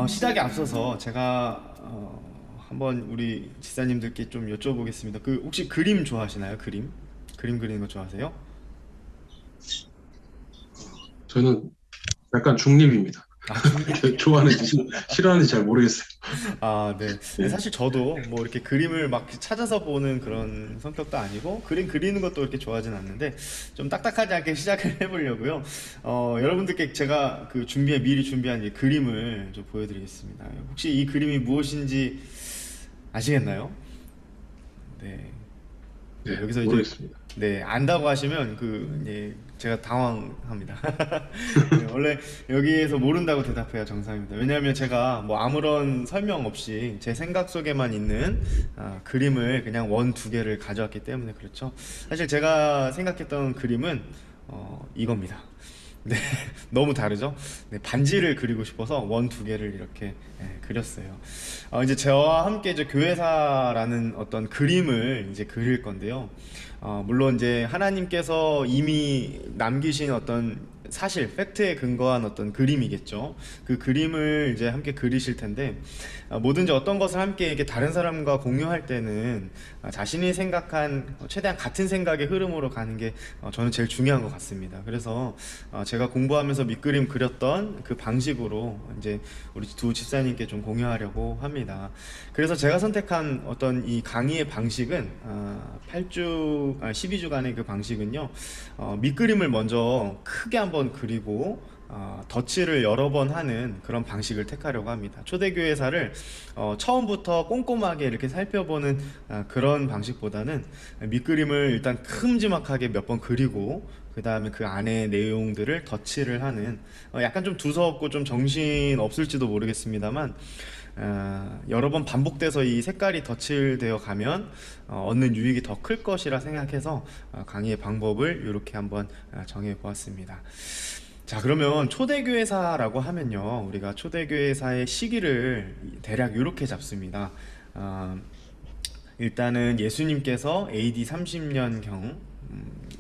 시작에 앞서서 제가 한번 우리 지사님들께 좀 여쭤보겠습니다. 그 혹시 그림 좋아하시나요? 그림 그리는 거 좋아하세요? 저는 약간 중립입니다. 아, 중립. 좋아하는지 싫어하는지 잘 모르겠어요. 아, 네. 네, 예. 사실 저도 뭐 이렇게 그림을 막 찾아서 보는 그런 성격도 아니고 그림 그리는 것도 그렇게 좋아하진 않는데 좀 딱딱하지 않게 시작을 해보려고요. 여러분들께 제가 미리 준비한 이 그림을 좀 보여드리겠습니다. 혹시 이 그림이 무엇인지 아시겠나요? 네. 네, 네, 여기서 이제 모르겠습니다. 네, 안다고 하시면 이제 제가 당황합니다. 네, 원래 여기에서 모른다고 대답해야 정상입니다. 왜냐하면 제가 뭐 아무런 설명 없이 제 생각 속에만 있는 그림을 그냥 원 두 개를 가져왔기 때문에 그렇죠. 사실 제가 생각했던 그림은 이겁니다. 네, 너무 다르죠? 네, 반지를 그리고 싶어서 원 두 개를 이렇게 그렸어요. 이제 저와 함께 이제 교회사라는 어떤 그림을 이제 그릴 건데요. 물론 이제 하나님께서 이미 남기신 어떤 사실, 팩트에 근거한 어떤 그림이겠죠. 그 그림을 이제 함께 그리실 텐데, 뭐든지 어떤 것을 함께 이렇게 다른 사람과 공유할 때는 자신이 생각한 최대한 같은 생각의 흐름으로 가는 게 저는 제일 중요한 것 같습니다. 그래서 제가 공부하면서 밑그림 그렸던 그 방식으로 이제 우리 두 집사님께 좀 공유하려고 합니다. 그래서 제가 선택한 어떤 이 강의의 방식은 12주간의 그 방식은요, 밑그림을 먼저 크게 한번 그리고 덧칠을 여러 번 하는 그런 방식을 택하려고 합니다. 초대교회사를 처음부터 꼼꼼하게 이렇게 살펴보는 그런 방식보다는 밑그림을 일단 큼지막하게 몇 번 그리고 그 다음에 그 안에 내용들을 덧칠을 하는 약간 좀 두서없고 좀 정신 없을지도 모르겠습니다만 여러 번 반복돼서 이 색깔이 덧칠되어 가면 얻는 유익이 더 클 것이라 생각해서 강의의 방법을 이렇게 한번 정해 보았습니다. 자, 그러면 초대교회사라고 하면요, 우리가 초대교회사의 시기를 대략 이렇게 잡습니다. 어, 일단은 예수님께서 AD 30년경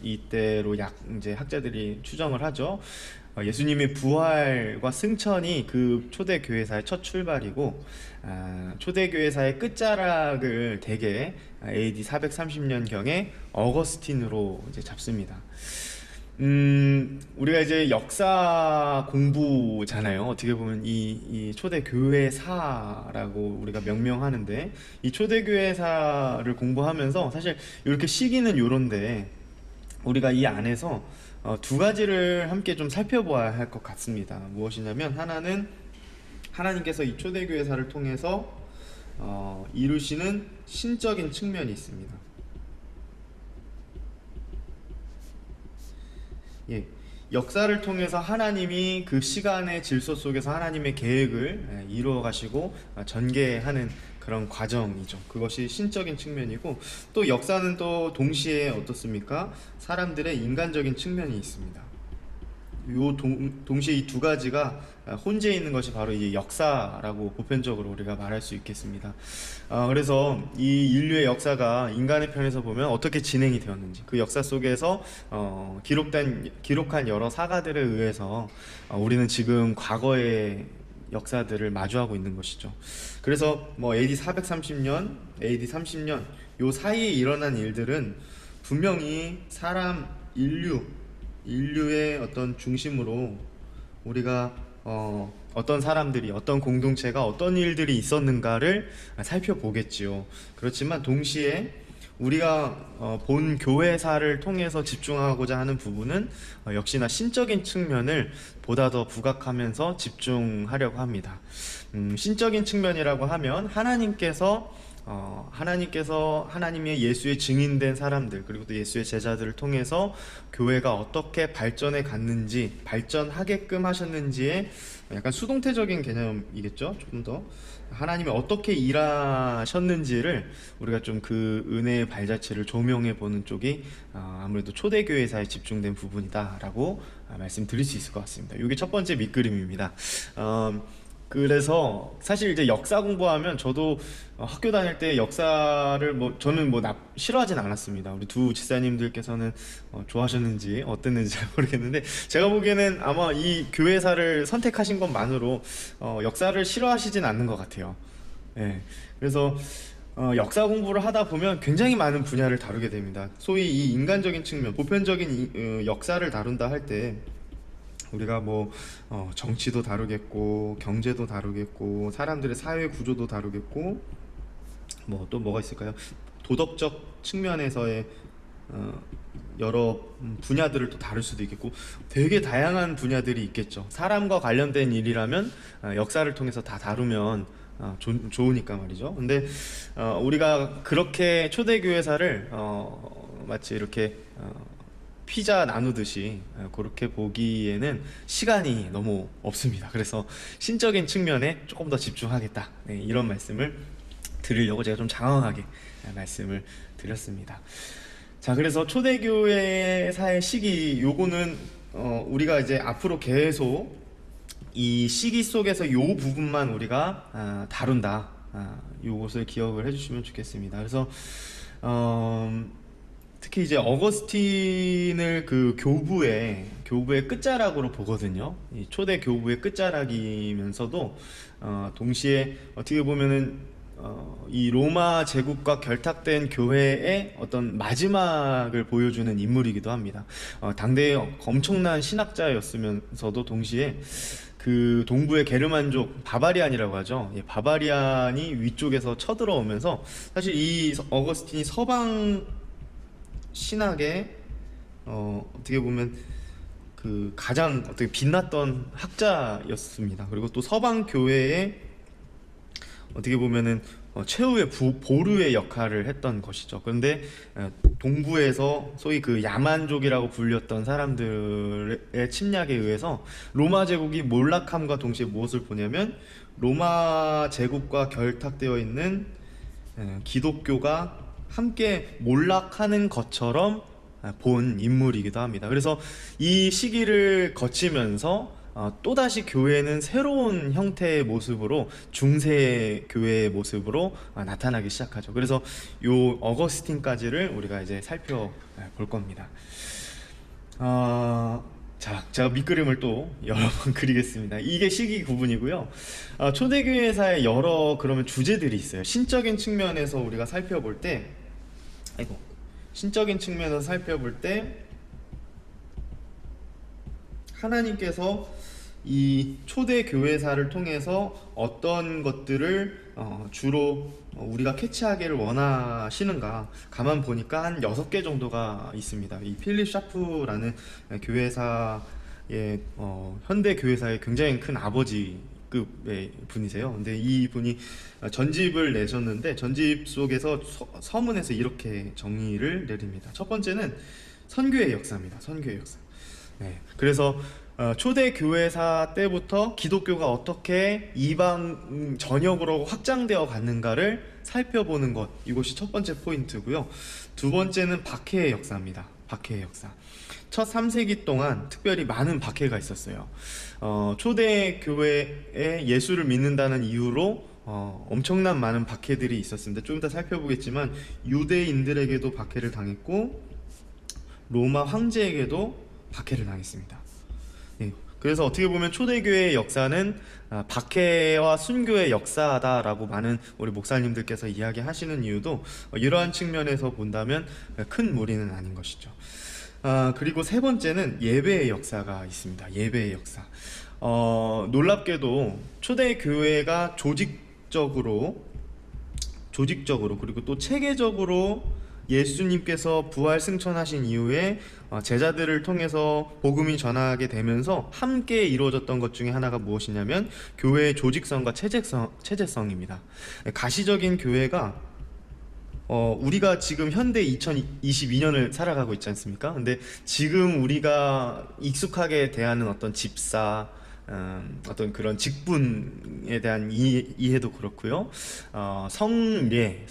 이때로 약 이제 학자들이 추정을 하죠. 예수님의 부활과 승천이 그 초대 교회사의 첫 출발이고, 초대 교회사의 끝자락을 대개 AD 430년경에 어거스틴으로 이제 잡습니다. 우리가 이제 역사 공부잖아요. 어떻게 보면 이 초대 교회사라고 우리가 명명하는데, 이 초대 교회사를 공부하면서 사실 이렇게 시기는 요런데, 우리가 이 안에서 두 가지를 함께 좀 살펴봐야 할 것 같습니다. 무엇이냐면, 하나는 하나님께서 이 초대교회사를 통해서 이루시는 신적인 측면이 있습니다. 예, 역사를 통해서 하나님이 그 시간의 질서 속에서 하나님의 계획을 이루어 가시고 전개하는 그런 과정이죠. 그것이 신적인 측면이고, 또 역사는 또 동시에 어떻습니까? 사람들의 인간적인 측면이 있습니다. 동시에 이 두 가지가 혼재해 있는 것이 바로 이 역사라고 보편적으로 우리가 말할 수 있겠습니다. 그래서 이 인류의 역사가 인간의 편에서 보면 어떻게 진행이 되었는지, 그 역사 속에서 기록한 여러 사가들에 의해서 우리는 지금 과거의 역사들을 마주하고 있는 것이죠. 그래서 뭐 AD 430년, AD 30년 요 사이에 일어난 일들은 분명히 인류의 어떤 중심으로 우리가 어떤 사람들이, 어떤 공동체가 어떤 일들이 있었는가를 살펴보겠지요. 그렇지만 동시에 우리가 본 교회사를 통해서 집중하고자 하는 부분은 역시나 신적인 측면을 보다 더 부각하면서 집중하려고 합니다. 신적인 측면이라고 하면 하나님의 예수의 증인된 사람들, 그리고 또 예수의 제자들을 통해서 교회가 어떻게 발전해 갔는지, 발전하게끔 하셨는지의 약간 수동태적인 개념이겠죠. 조금 더 하나님이 어떻게 일하셨는지를 우리가 좀 그 은혜의 발자취를 조명해 보는 쪽이 아무래도 초대교회사에 집중된 부분이다라고 말씀드릴 수 있을 것 같습니다. 이게 첫 번째 밑그림입니다. 그래서 사실 이제 역사 공부하면 저도 학교 다닐 때 역사를 뭐 저는 뭐 싫어하진 않았습니다. 우리 두 집사님들께서는 좋아하셨는지 어땠는지 잘 모르겠는데 제가 보기에는 아마 이 교회사를 선택하신 것만으로 역사를 싫어하시진 않는 것 같아요. 예. 그래서 역사 공부를 하다 보면 굉장히 많은 분야를 다루게 됩니다. 소위 이 인간적인 측면, 보편적인 역사를 다룬다 할 때 우리가 뭐 정치도 다루겠고 경제도 다루겠고 사람들의 사회 구조도 다루겠고 뭐 또 뭐가 있을까요? 도덕적 측면에서의 여러 분야들을 또 다룰 수도 있겠고 되게 다양한 분야들이 있겠죠. 사람과 관련된 일이라면 역사를 통해서 다 다루면 좋으니까 말이죠. 근데 우리가 그렇게 초대교회사를 마치 이렇게 피자 나누듯이 그렇게 보기에는 시간이 너무 없습니다. 그래서 신적인 측면에 조금 더 집중하겠다. 네, 이런 말씀을 드리려고 제가 좀 장황하게 말씀을 드렸습니다. 자, 그래서 초대교회사의 시기 요거는 우리가 이제 앞으로 계속 이 시기 속에서 요 부분만 우리가 다룬다. 요것을 기억을 해주시면 좋겠습니다. 그래서 특히 이제 어거스틴을 그 교부의 끝자락으로 보거든요. 이 초대 교부의 끝자락이면서도 동시에 어떻게 보면은 이 로마 제국과 결탁된 교회의 어떤 마지막을 보여주는 인물이기도 합니다. 당대의 엄청난 신학자였으면서도 동시에 그 동부의 게르만족 바바리안이라고 하죠. 예, 바바리안이 위쪽에서 쳐들어오면서 사실 이 어거스틴이 서방 신학의 어떻게 보면 그 가장 어떻게 빛났던 학자였습니다. 그리고 또 서방 교회의 어떻게 보면은 최후의 보루의 역할을 했던 것이죠. 그런데 동부에서 소위 그 야만족이라고 불렸던 사람들의 침략에 의해서 로마 제국이 몰락함과 동시에 무엇을 보냐면 로마 제국과 결탁되어 있는 기독교가 함께 몰락하는 것처럼 본 인물이기도 합니다. 그래서 이 시기를 거치면서 또다시 교회는 새로운 형태의 모습으로 중세 교회의 모습으로 나타나기 시작하죠. 그래서 요 어거스틴까지를 우리가 이제 살펴볼 겁니다. 자, 제가 밑그림을 또 여러 번 그리겠습니다. 이게 시기 구분이고요. 초대교회사의 여러 그러면 주제들이 있어요. 신적인 측면에서 우리가 살펴볼 때, 신적인 측면에서 살펴볼 때 하나님께서 이 초대교회사를 통해서 어떤 것들을 주로 우리가 캐치하기를 원하시는가 가만 보니까 한 6개 정도가 있습니다. 이 필립 샤프라는 교회사의 현대 교회사의 굉장히 큰 아버지급의 분이세요. 근데 이 분이 전집을 내셨는데 전집 속에서 서문에서 이렇게 정의를 내립니다. 첫 번째는 선교의 역사입니다. 선교의 역사. 네, 그래서 초대 교회사 때부터 기독교가 어떻게 이방 전역으로 확장되어 갔는가를 살펴보는 것, 이것이 첫 번째 포인트고요. 두 번째는 박해의 역사입니다. 박해의 역사. 첫 3세기 동안 특별히 많은 박해가 있었어요. 초대 교회에 예수를 믿는다는 이유로 엄청난 많은 박해들이 있었습니다. 좀 이따 살펴보겠지만 유대인들에게도 박해를 당했고 로마 황제에게도 박해를 당했습니다. 네, 그래서 어떻게 보면 초대교회의 역사는 박해와 순교의 역사다라고 많은 우리 목사님들께서 이야기하시는 이유도 이러한 측면에서 본다면 큰 무리는 아닌 것이죠. 그리고 세 번째는 예배의 역사가 있습니다. 예배의 역사. 놀랍게도 초대교회가 조직적으로 그리고 또 체계적으로 예수님께서 부활 승천하신 이후에 제자들을 통해서 복음이 전하게 되면서 함께 이루어졌던 것 중에 하나가 무엇이냐면 교회의 조직성과 체제성입니다. 가시적인 교회가 우리가 지금 현대 2022년을 살아가고 있지 않습니까? 근데 지금 우리가 익숙하게 대하는 어떤 집사, 어떤 그런 직분에 대한 이해도 그렇고요. 성례,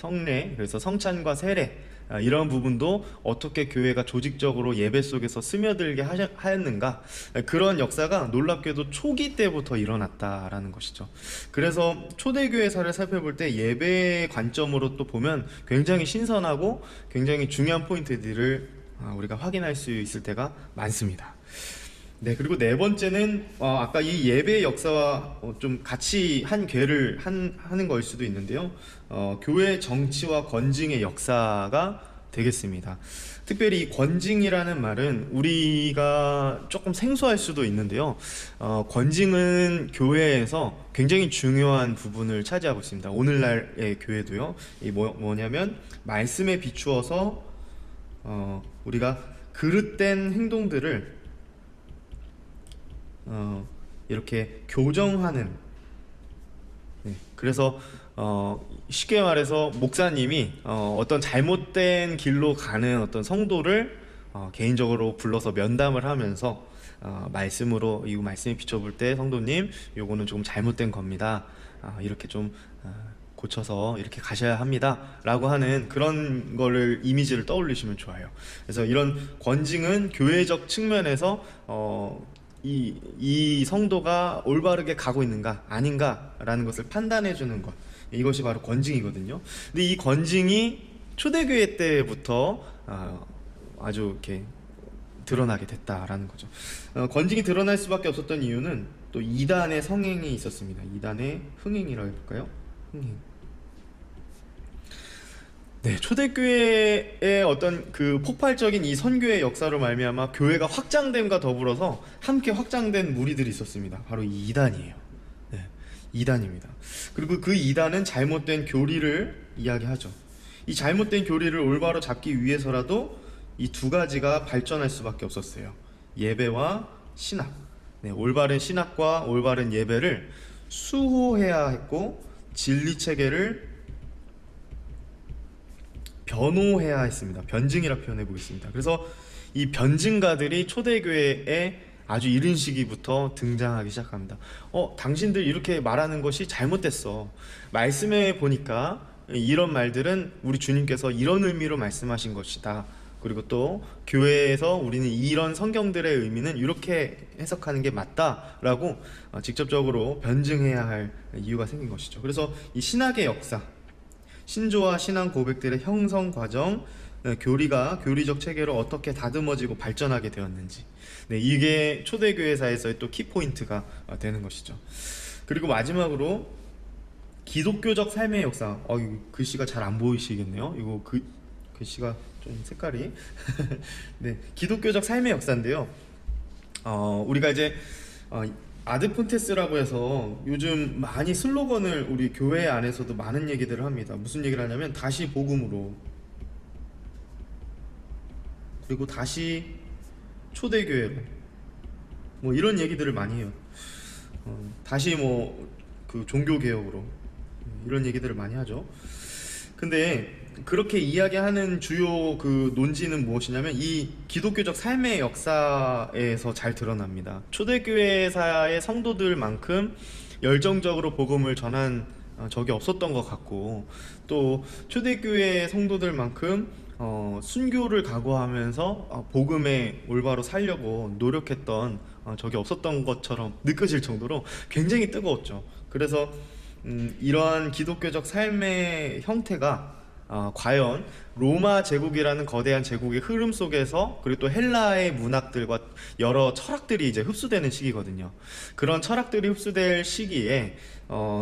그래서 성찬과 세례, 이런 부분도 어떻게 교회가 조직적으로 예배 속에서 스며들게 하였는가, 그런 역사가 놀랍게도 초기 때부터 일어났다라는 것이죠. 그래서 초대교회사를 살펴볼 때 예배 관점으로 또 보면 굉장히 신선하고 굉장히 중요한 포인트들을 우리가 확인할 수 있을 때가 많습니다. 네, 그리고 네 번째는 아까 이 예배 역사와 좀 같이 한 궤를 하는 걸 수도 있는데요. 교회 정치와 권징의 역사가 되겠습니다. 특별히 이 권징이라는 말은 우리가 조금 생소할 수도 있는데요. 권징은 교회에서 굉장히 중요한 부분을 차지하고 있습니다. 오늘날의 교회도요. 이 뭐냐면 말씀에 비추어서 우리가 그릇된 행동들을 이렇게 교정하는, 그래서 쉽게 말해서 목사님이 어떤 잘못된 길로 가는 어떤 성도를 개인적으로 불러서 면담을 하면서 말씀으로 이 말씀에 비춰볼 때 성도님 요거는 조금 잘못된 겁니다. 이렇게 좀 고쳐서 이렇게 가셔야 합니다 라고 하는 그런 거를 이미지를 떠올리시면 좋아요. 그래서 이런 권징은 교회적 측면에서 이 성도가 올바르게 가고 있는가 아닌가 라는 것을 판단해 주는 것, 이것이 바로 권징이거든요. 근데 이 권징이 초대교회 때부터 아주 이렇게 드러나게 됐다라는 거죠. 권징이 드러날 수밖에 없었던 이유는 또 이단의 성행이 있었습니다. 이단의 흥행이라고 해볼까요? 흥행. 네, 초대교회의 어떤 그 폭발적인 이 선교의 역사로 말미암아 교회가 확장됨과 더불어서 함께 확장된 무리들이 있었습니다. 바로 이 이단이에요. 네, 이단입니다. 그리고 그 이단은 잘못된 교리를 이야기하죠. 이 잘못된 교리를 올바로 잡기 위해서라도 이 두 가지가 발전할 수밖에 없었어요. 예배와 신학. 네, 올바른 신학과 올바른 예배를 수호해야 했고 진리 체계를 변호해야 했습니다. 변증이라 표현해 보겠습니다. 그래서 이 변증가들이 초대교회에 아주 이른 시기부터 등장하기 시작합니다. 당신들 이렇게 말하는 것이 잘못됐어. 말씀에 보니까 이런 말들은 우리 주님께서 이런 의미로 말씀하신 것이다. 그리고 또 교회에서 우리는 이런 성경들의 의미는 이렇게 해석하는 게 맞다라고 직접적으로 변증해야 할 이유가 생긴 것이죠. 그래서 이 신학의 역사, 신조와 신앙 고백들의 형성 과정, 교리적 체계로 어떻게 다듬어지고 발전하게 되었는지, 이게 초대교회사에서의 또 키포인트가 되는 것이죠. 그리고 마지막으로 기독교적 삶의 역사. 이 글씨가 잘 안 보이시겠네요. 이거 글씨가 좀 색깔이 네, 기독교적 삶의 역사인데요. 우리가 이제 아드폰테스라고 해서 요즘 많이 슬로건을 우리 교회 안에서도 많은 얘기들을 합니다. 무슨 얘기를 하냐면 다시 복음으로, 그리고 다시 초대교회로, 뭐 이런 얘기들을 많이 해요. 다시 뭐 그 종교개혁으로, 이런 얘기들을 많이 하죠. 근데 그렇게 이야기하는 주요 그 논지는 무엇이냐면 이 기독교적 삶의 역사에서 잘 드러납니다. 초대교회사의 성도들만큼 열정적으로 복음을 전한 적이 없었던 것 같고, 또 초대교회 성도들만큼 순교를 각오하면서 복음에 올바로 살려고 노력했던 적이 없었던 것처럼 느껴질 정도로 굉장히 뜨거웠죠. 그래서 이러한 기독교적 삶의 형태가 과연 로마 제국이라는 거대한 제국의 흐름 속에서, 그리고 또 헬라의 문학들과 여러 철학들이 이제 흡수되는 시기거든요. 그런 철학들이 흡수될 시기에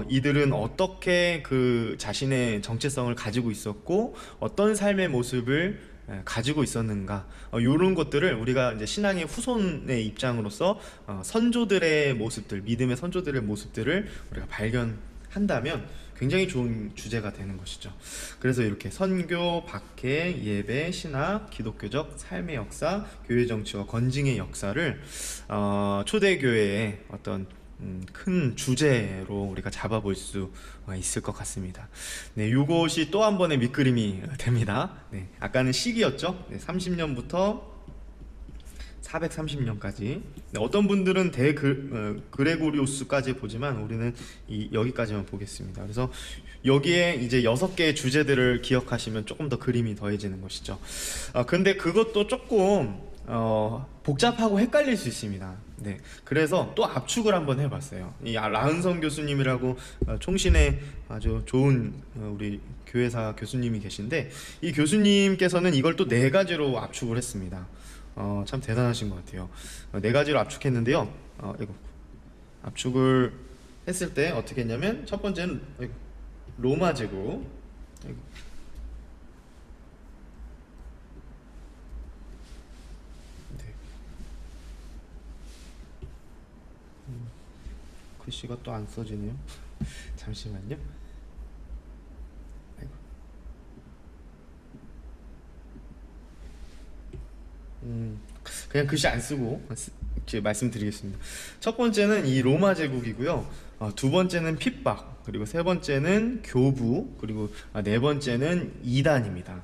이들은 어떻게 그 자신의 정체성을 가지고 있었고 어떤 삶의 모습을 가지고 있었는가, 이런 것들을 우리가 이제 신앙의 후손의 입장으로서 선조들의 모습들, 믿음의 선조들의 모습들을 우리가 발견한다면 굉장히 좋은 주제가 되는 것이죠. 그래서 이렇게 선교, 박해, 예배, 신학, 기독교적 삶의 역사, 교회 정치와 권징의 역사를 초대교회의 어떤 큰 주제로 우리가 잡아볼 수 있을 것 같습니다. 네, 이것이 또 한 번의 밑그림이 됩니다. 네, 아까는 시기였죠. 네, 30년부터 430년까지. 어떤 분들은 그레고리우스까지 보지만 우리는 여기까지만 보겠습니다. 그래서 여기에 이제 6개의 주제들을 기억하시면 조금 더 그림이 더해지는 것이죠. 근데 그것도 조금 복잡하고 헷갈릴 수 있습니다. 네, 그래서 또 압축을 한번 해봤어요. 이 라은성 교수님이라고 총신의 아주 좋은 우리 교회사 교수님이 계신데, 이 교수님께서는 이걸 또 4가지로 압축을 했습니다. 참 대단하신 것 같아요. 4가지로 압축했는데요. 이거 압축을 했을 때 어떻게 했냐면, 첫 번째는 로마 제국. 네. 글씨가 또 안 써지네요. 잠시만요. 아이고. 그냥 글씨 안 쓰고 이렇게 말씀드리겠습니다. 첫 번째는 이 로마 제국이고요. 두 번째는 핍박, 그리고 세 번째는 교부, 그리고 네 번째는 이단입니다.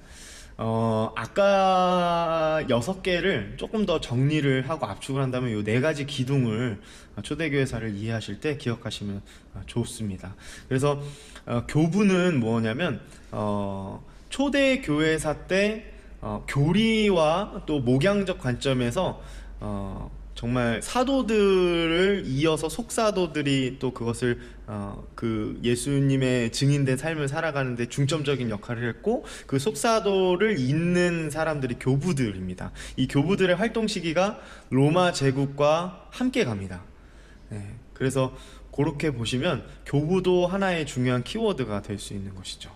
아까 6개를 조금 더 정리를 하고 압축을 한다면 이 4가지 기둥을 초대교회사를 이해하실 때 기억하시면 좋습니다. 그래서 교부는 뭐냐면 초대교회사 때 교리와 또 목양적 관점에서 정말 사도들을 이어서 속사도들이 또 그것을 그 예수님의 증인된 삶을 살아가는데 중점적인 역할을 했고, 그 속사도를 잇는 사람들이 교부들입니다. 이 교부들의 활동 시기가 로마 제국과 함께 갑니다. 네, 그래서 그렇게 보시면 교부도 하나의 중요한 키워드가 될 수 있는 것이죠.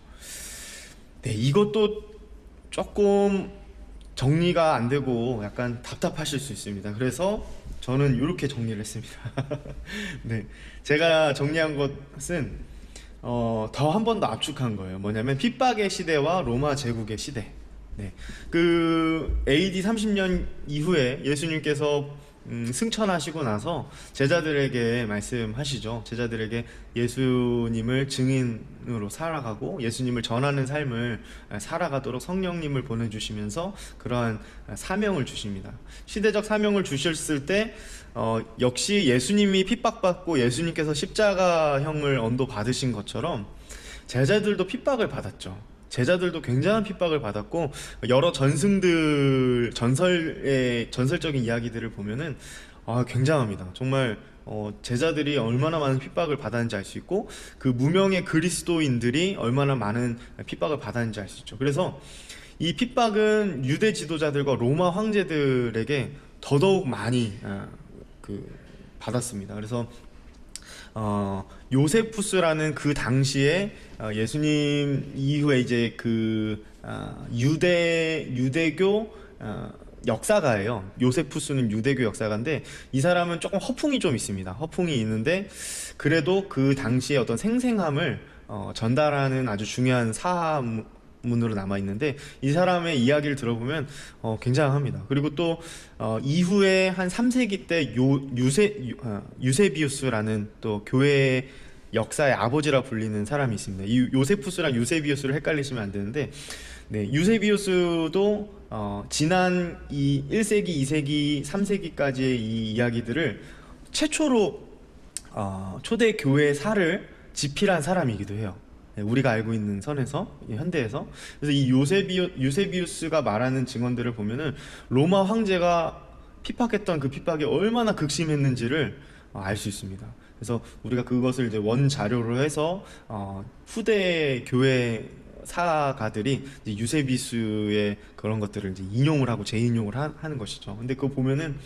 네, 이것도 조금 정리가 안 되고 약간 답답하실 수 있습니다. 그래서 저는 이렇게 정리를 했습니다. 네, 제가 정리한 것은 더 한 번 더 압축한 거예요. 뭐냐면 핍박의 시대와 로마 제국의 시대. 네, 그 AD 30년 이후에 예수님께서 승천하시고 나서 제자들에게 말씀하시죠. 제자들에게 예수님을 증인으로 살아가고 예수님을 전하는 삶을 살아가도록 성령님을 보내주시면서 그러한 사명을 주십니다. 시대적 사명을 주셨을 때 역시 예수님이 핍박받고 예수님께서 십자가형을 언도 받으신 것처럼 제자들도 핍박을 받았죠. 제자들도 굉장한 핍박을 받았고, 여러 전설적인 이야기들을 보면은 굉장합니다. 정말 제자들이 얼마나 많은 핍박을 받았는지 알 수 있고, 그 무명의 그리스도인들이 얼마나 많은 핍박을 받았는지 알 수 있죠. 그래서 이 핍박은 유대 지도자들과 로마 황제들에게 더더욱 많이 받았습니다. 그래서 요세푸스라는 그 당시에 예수님 이후에 이제 유대교 역사가예요. 요세푸스는 유대교 역사가인데, 이 사람은 조금 허풍이 좀 있습니다. 허풍이 있는데 그래도 그 당시의 어떤 생생함을 전달하는 아주 중요한 사문으로 남아 있는데, 이 사람의 이야기를 들어보면 굉장합니다. 그리고 또 이후에 한 3세기 때 유세비우스라는 또 교회 역사의 아버지라 불리는 사람이 있습니다. 이 요세푸스랑 유세비우스를 헷갈리시면 안 되는데, 네, 유세비우스도 지난 이 1세기, 2세기, 3세기까지의 이 이야기들을 최초로 초대 교회사를 집필한 사람이기도 해요. 네, 우리가 알고 있는 선에서, 현대에서. 그래서 이 유세비우스가 말하는 증언들을 보면은 로마 황제가 핍박했던 그 핍박이 얼마나 극심했는지를 알 수 있습니다. 그래서 우리가 그것을 이제 원 자료로 해서 후대 교회 사가들이 이제 유세비우스의 그런 것들을 이제 인용을 하고 재인용을 하는 것이죠. 근데 그거 보면은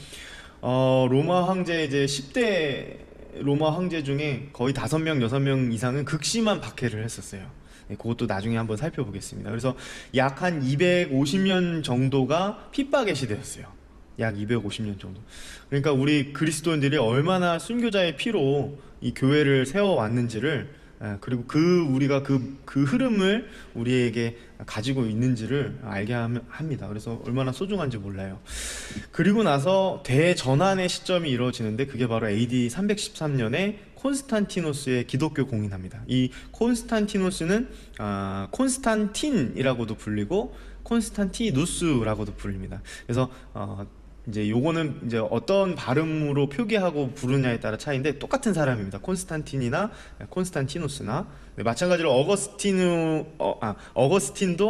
로마 황제 이제 10대 로마 황제 중에 거의 5명, 6명 이상은 극심한 박해를 했었어요. 네, 그것도 나중에 한번 살펴보겠습니다. 그래서 약 한 250년 정도가 핍박의 시대였어요. 약 250년 정도. 그러니까 우리 그리스도인들이 얼마나 순교자의 피로 이 교회를 세워왔는지를, 그리고 우리가 그 흐름을 우리에게 가지고 있는지를 알게 합니다. 그래서 얼마나 소중한지 몰라요. 그리고 나서 대전환의 시점이 이루어지는데, 그게 바로 AD 313년에 콘스탄티노스의 기독교 공인합니다. 이 콘스탄티노스는 콘스탄틴이라고도 불리고 콘스탄티누스라고도 불립니다. 그래서 이제 요거는 이제 어떤 발음으로 표기하고 부르냐에 따라 차이인데 똑같은 사람입니다. 콘스탄틴이나 콘스탄티누스나 네, 마찬가지로 어거스틴도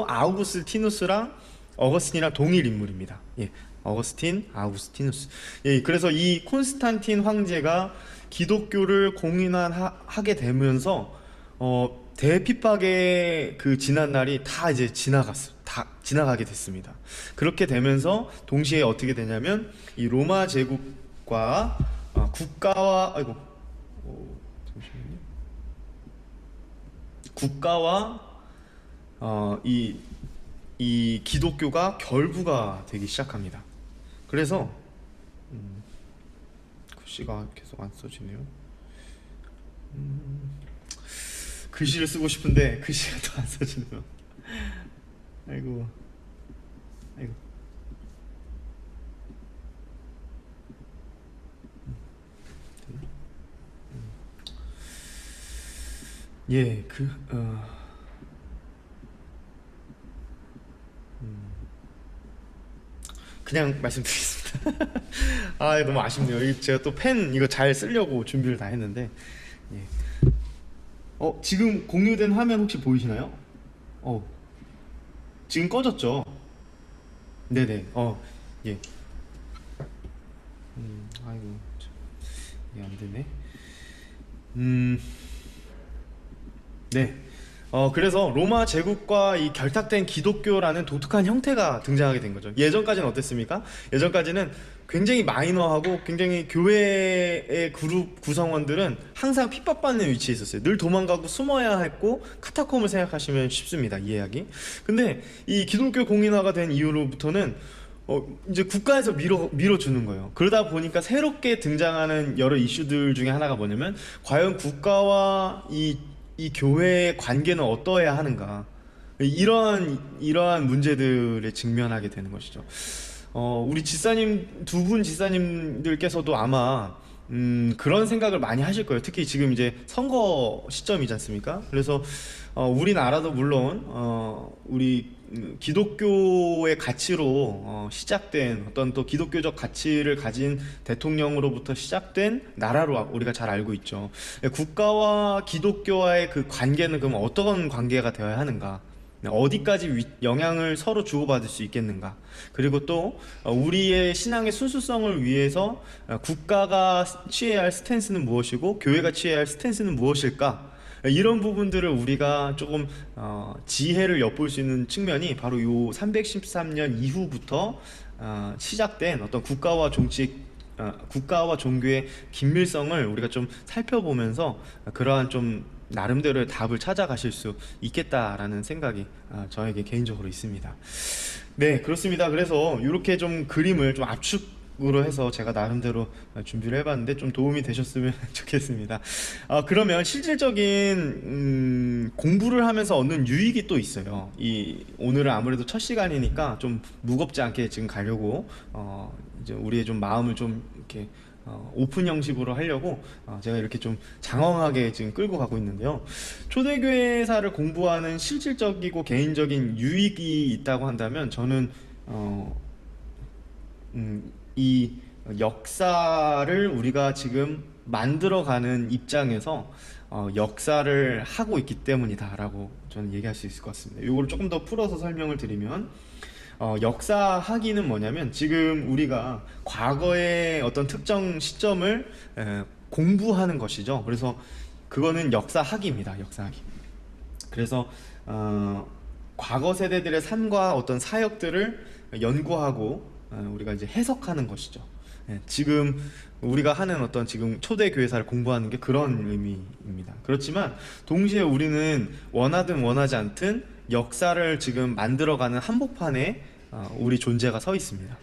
아우구스티누스랑 어거스틴이랑 동일 인물입니다. 예, 어거스틴, 아우구스티누스. 예, 그래서 이 콘스탄틴 황제가 기독교를 공인하게 되면서 대핍박의 그 지난 날이 다 이제 다 지나가게 됐습니다. 그렇게 되면서 동시에 어떻게 되냐면 이 로마 제국과 국가와 잠시만요. 국가와 이 기독교가 결부가 되기 시작합니다. 그래서 글씨가 계속 안 써지네요. 글씨를 쓰고 싶은데 글씨가 또 안 써지네요. 아이고. 예, 그냥 말씀드리겠습니다. 아, 너무 아쉽네요. 제가 또 펜 이거 잘 쓰려고 준비를 다 했는데, 예. 지금 공유된 화면 혹시 보이시나요? 지금 꺼졌죠? 네네. 예. 아이고, 이게 안 되네. 네. 그래서 로마 제국과 이 결탁된 기독교라는 독특한 형태가 등장하게 된 거죠. 예전까지는 어땠습니까? 예전까지는 굉장히 마이너하고 굉장히 교회의 그룹 구성원들은 항상 핍박받는 위치에 있었어요. 늘 도망가고 숨어야 했고 카타콤을 생각하시면 쉽습니다. 이해하기. 근데 이 기독교 공인화가 된 이후로부터는 이제 국가에서 밀어주는 거예요. 그러다 보니까 새롭게 등장하는 여러 이슈들 중에 하나가 뭐냐면 과연 국가와 이 교회의 관계는 어떠해야 하는가, 이러한 문제들에 직면하게 되는 것이죠. 우리 지사님, 두 분 지사님들께서도 아마 그런 생각을 많이 하실 거예요. 특히 지금 이제 선거 시점이지 않습니까? 그래서 우리나라도 물론 우리 기독교의 가치로 시작된 어떤 또 기독교적 가치를 가진 대통령으로부터 시작된 나라로 우리가 잘 알고 있죠. 국가와 기독교와의 그 관계는 그럼 어떤 관계가 되어야 하는가? 어디까지 영향을 서로 주고받을 수 있겠는가? 그리고 또 우리의 신앙의 순수성을 위해서 국가가 취해야 할 스탠스는 무엇이고 교회가 취해야 할 스탠스는 무엇일까? 이런 부분들을 우리가 조금 지혜를 엿볼 수 있는 측면이 바로 요 313년 이후부터 시작된 어떤 국가와 종교의 긴밀성을 우리가 좀 살펴보면서 그러한 좀 나름대로의 답을 찾아가실 수 있겠다라는 생각이 저에게 개인적으로 있습니다. 네, 그렇습니다. 그래서 이렇게 좀 그림을 좀 압축으로 해서 제가 나름대로 준비를 해봤는데 좀 도움이 되셨으면 좋겠습니다. 그러면 실질적인 공부를 하면서 얻는 유익이 또 있어요. 오늘은 아무래도 첫 시간이니까 좀 무겁지 않게 지금 가려고 이제 우리의 좀 마음을 좀 이렇게 오픈 형식으로 하려고 제가 이렇게 좀 장황하게 지금 끌고 가고 있는데요. 초대교회사를 공부하는 실질적이고 개인적인 유익이 있다고 한다면 저는 이 역사를 우리가 지금 만들어가는 입장에서 역사를 하고 있기 때문이다라고 저는 얘기할 수 있을 것 같습니다. 이걸 조금 더 풀어서 설명을 드리면 역사학위는 뭐냐면 지금 우리가 과거의 어떤 특정 시점을 공부하는 것이죠. 그래서 그거는 역사학위입니다. 역사학위. 그래서 과거 세대들의 삶과 어떤 사역들을 연구하고 우리가 이제 해석하는 것이죠. 지금 우리가 하는 어떤 지금 초대 교회사를 공부하는 게 그런 의미입니다. 그렇지만 동시에 우리는 원하든 원하지 않든 역사를 지금 만들어가는 한복판에 우리 존재가 서 있습니다.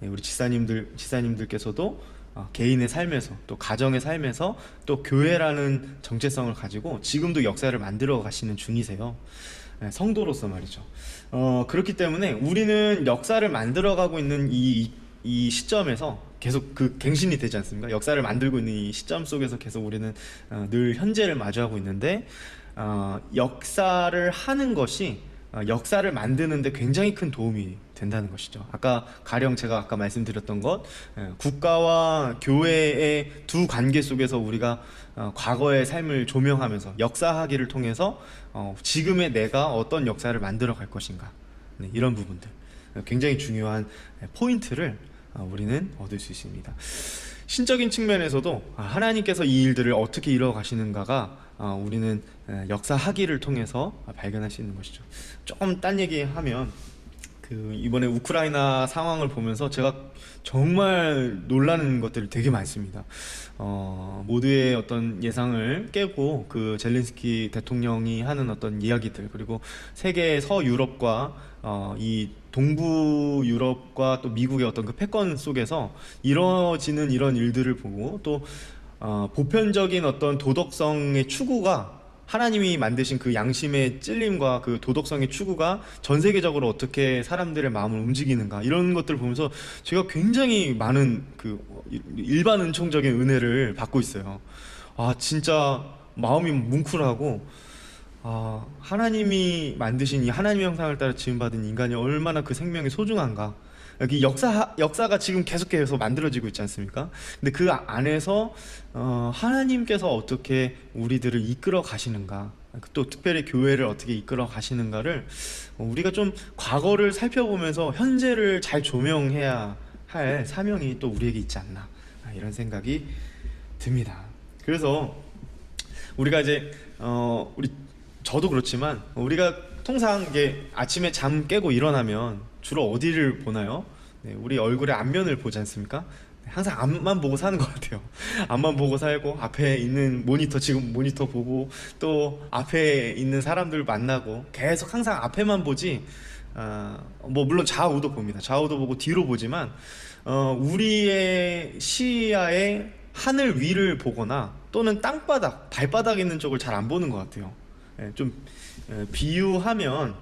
우리 지사님들께서도 개인의 삶에서 또 가정의 삶에서 또 교회라는 정체성을 가지고 지금도 역사를 만들어 가시는 중이세요. 성도로서 말이죠. 그렇기 때문에 우리는 역사를 만들어가고 있는 이 시점에서 계속 그 갱신이 되지 않습니까? 역사를 만들고 있는 이 시점 속에서 계속 우리는 늘 현재를 마주하고 있는데 역사를 하는 것이 역사를 만드는데 굉장히 큰 도움이 된다는 것이죠. 가령 제가 아까 말씀드렸던 것, 국가와 교회의 두 관계 속에서 우리가 과거의 삶을 조명하면서 역사하기를 통해서 지금의 내가 어떤 역사를 만들어 갈 것인가, 네, 이런 부분들 굉장히 중요한 포인트를 우리는 얻을 수 있습니다. 신적인 측면에서도 하나님께서 이 일들을 어떻게 이루어 가시는가가 우리는 역사하기를 통해서 발견할 수 있는 것이죠. 조금 딴 얘기하면 이번에 우크라이나 상황을 보면서 제가 정말 놀라는 것들이 되게 많습니다. 모두의 어떤 예상을 깨고 젤렌스키 대통령이 하는 어떤 이야기들, 그리고 세계 서유럽과 이 동부 유럽과 또 미국의 어떤 패권 속에서 이루어지는 이런 일들을 보고, 또 보편적인 어떤 도덕성의 추구가, 하나님이 만드신 양심의 찔림과 도덕성의 추구가 전 세계적으로 어떻게 사람들의 마음을 움직이는가, 이런 것들을 보면서 제가 굉장히 많은 일반 은총적인 은혜를 받고 있어요. 진짜 마음이 뭉클하고, 하나님이 만드신 이 하나님의 형상을 따라 지음받은 인간이 얼마나 그 생명이 소중한가. 여기 역사가 지금 계속해서 만들어지고 있지 않습니까? 근데 그 안에서 하나님께서 어떻게 우리들을 이끌어 가시는가, 또 특별히 교회를 어떻게 이끌어 가시는가를 우리가 좀 과거를 살펴보면서 현재를 잘 조명해야 할 사명이 또 우리에게 있지 않나, 이런 생각이 듭니다. 그래서 우리가 이제 저도 그렇지만 우리가 통상 이게 아침에 잠 깨고 일어나면 주로 어디를 보나요? 네, 우리 얼굴의 앞면을 보지 않습니까? 항상 앞만 보고 사는 것 같아요. 앞만 보고 살고, 앞에 있는 지금 모니터 보고, 또 앞에 있는 사람들 만나고, 계속 항상 앞에만 보지. 물론 좌우도 봅니다. 좌우도 보고 뒤로 보지만 우리의 시야에 하늘 위를 보거나 또는 땅바닥, 발바닥 있는 쪽을 잘 안 보는 것 같아요. 비유하면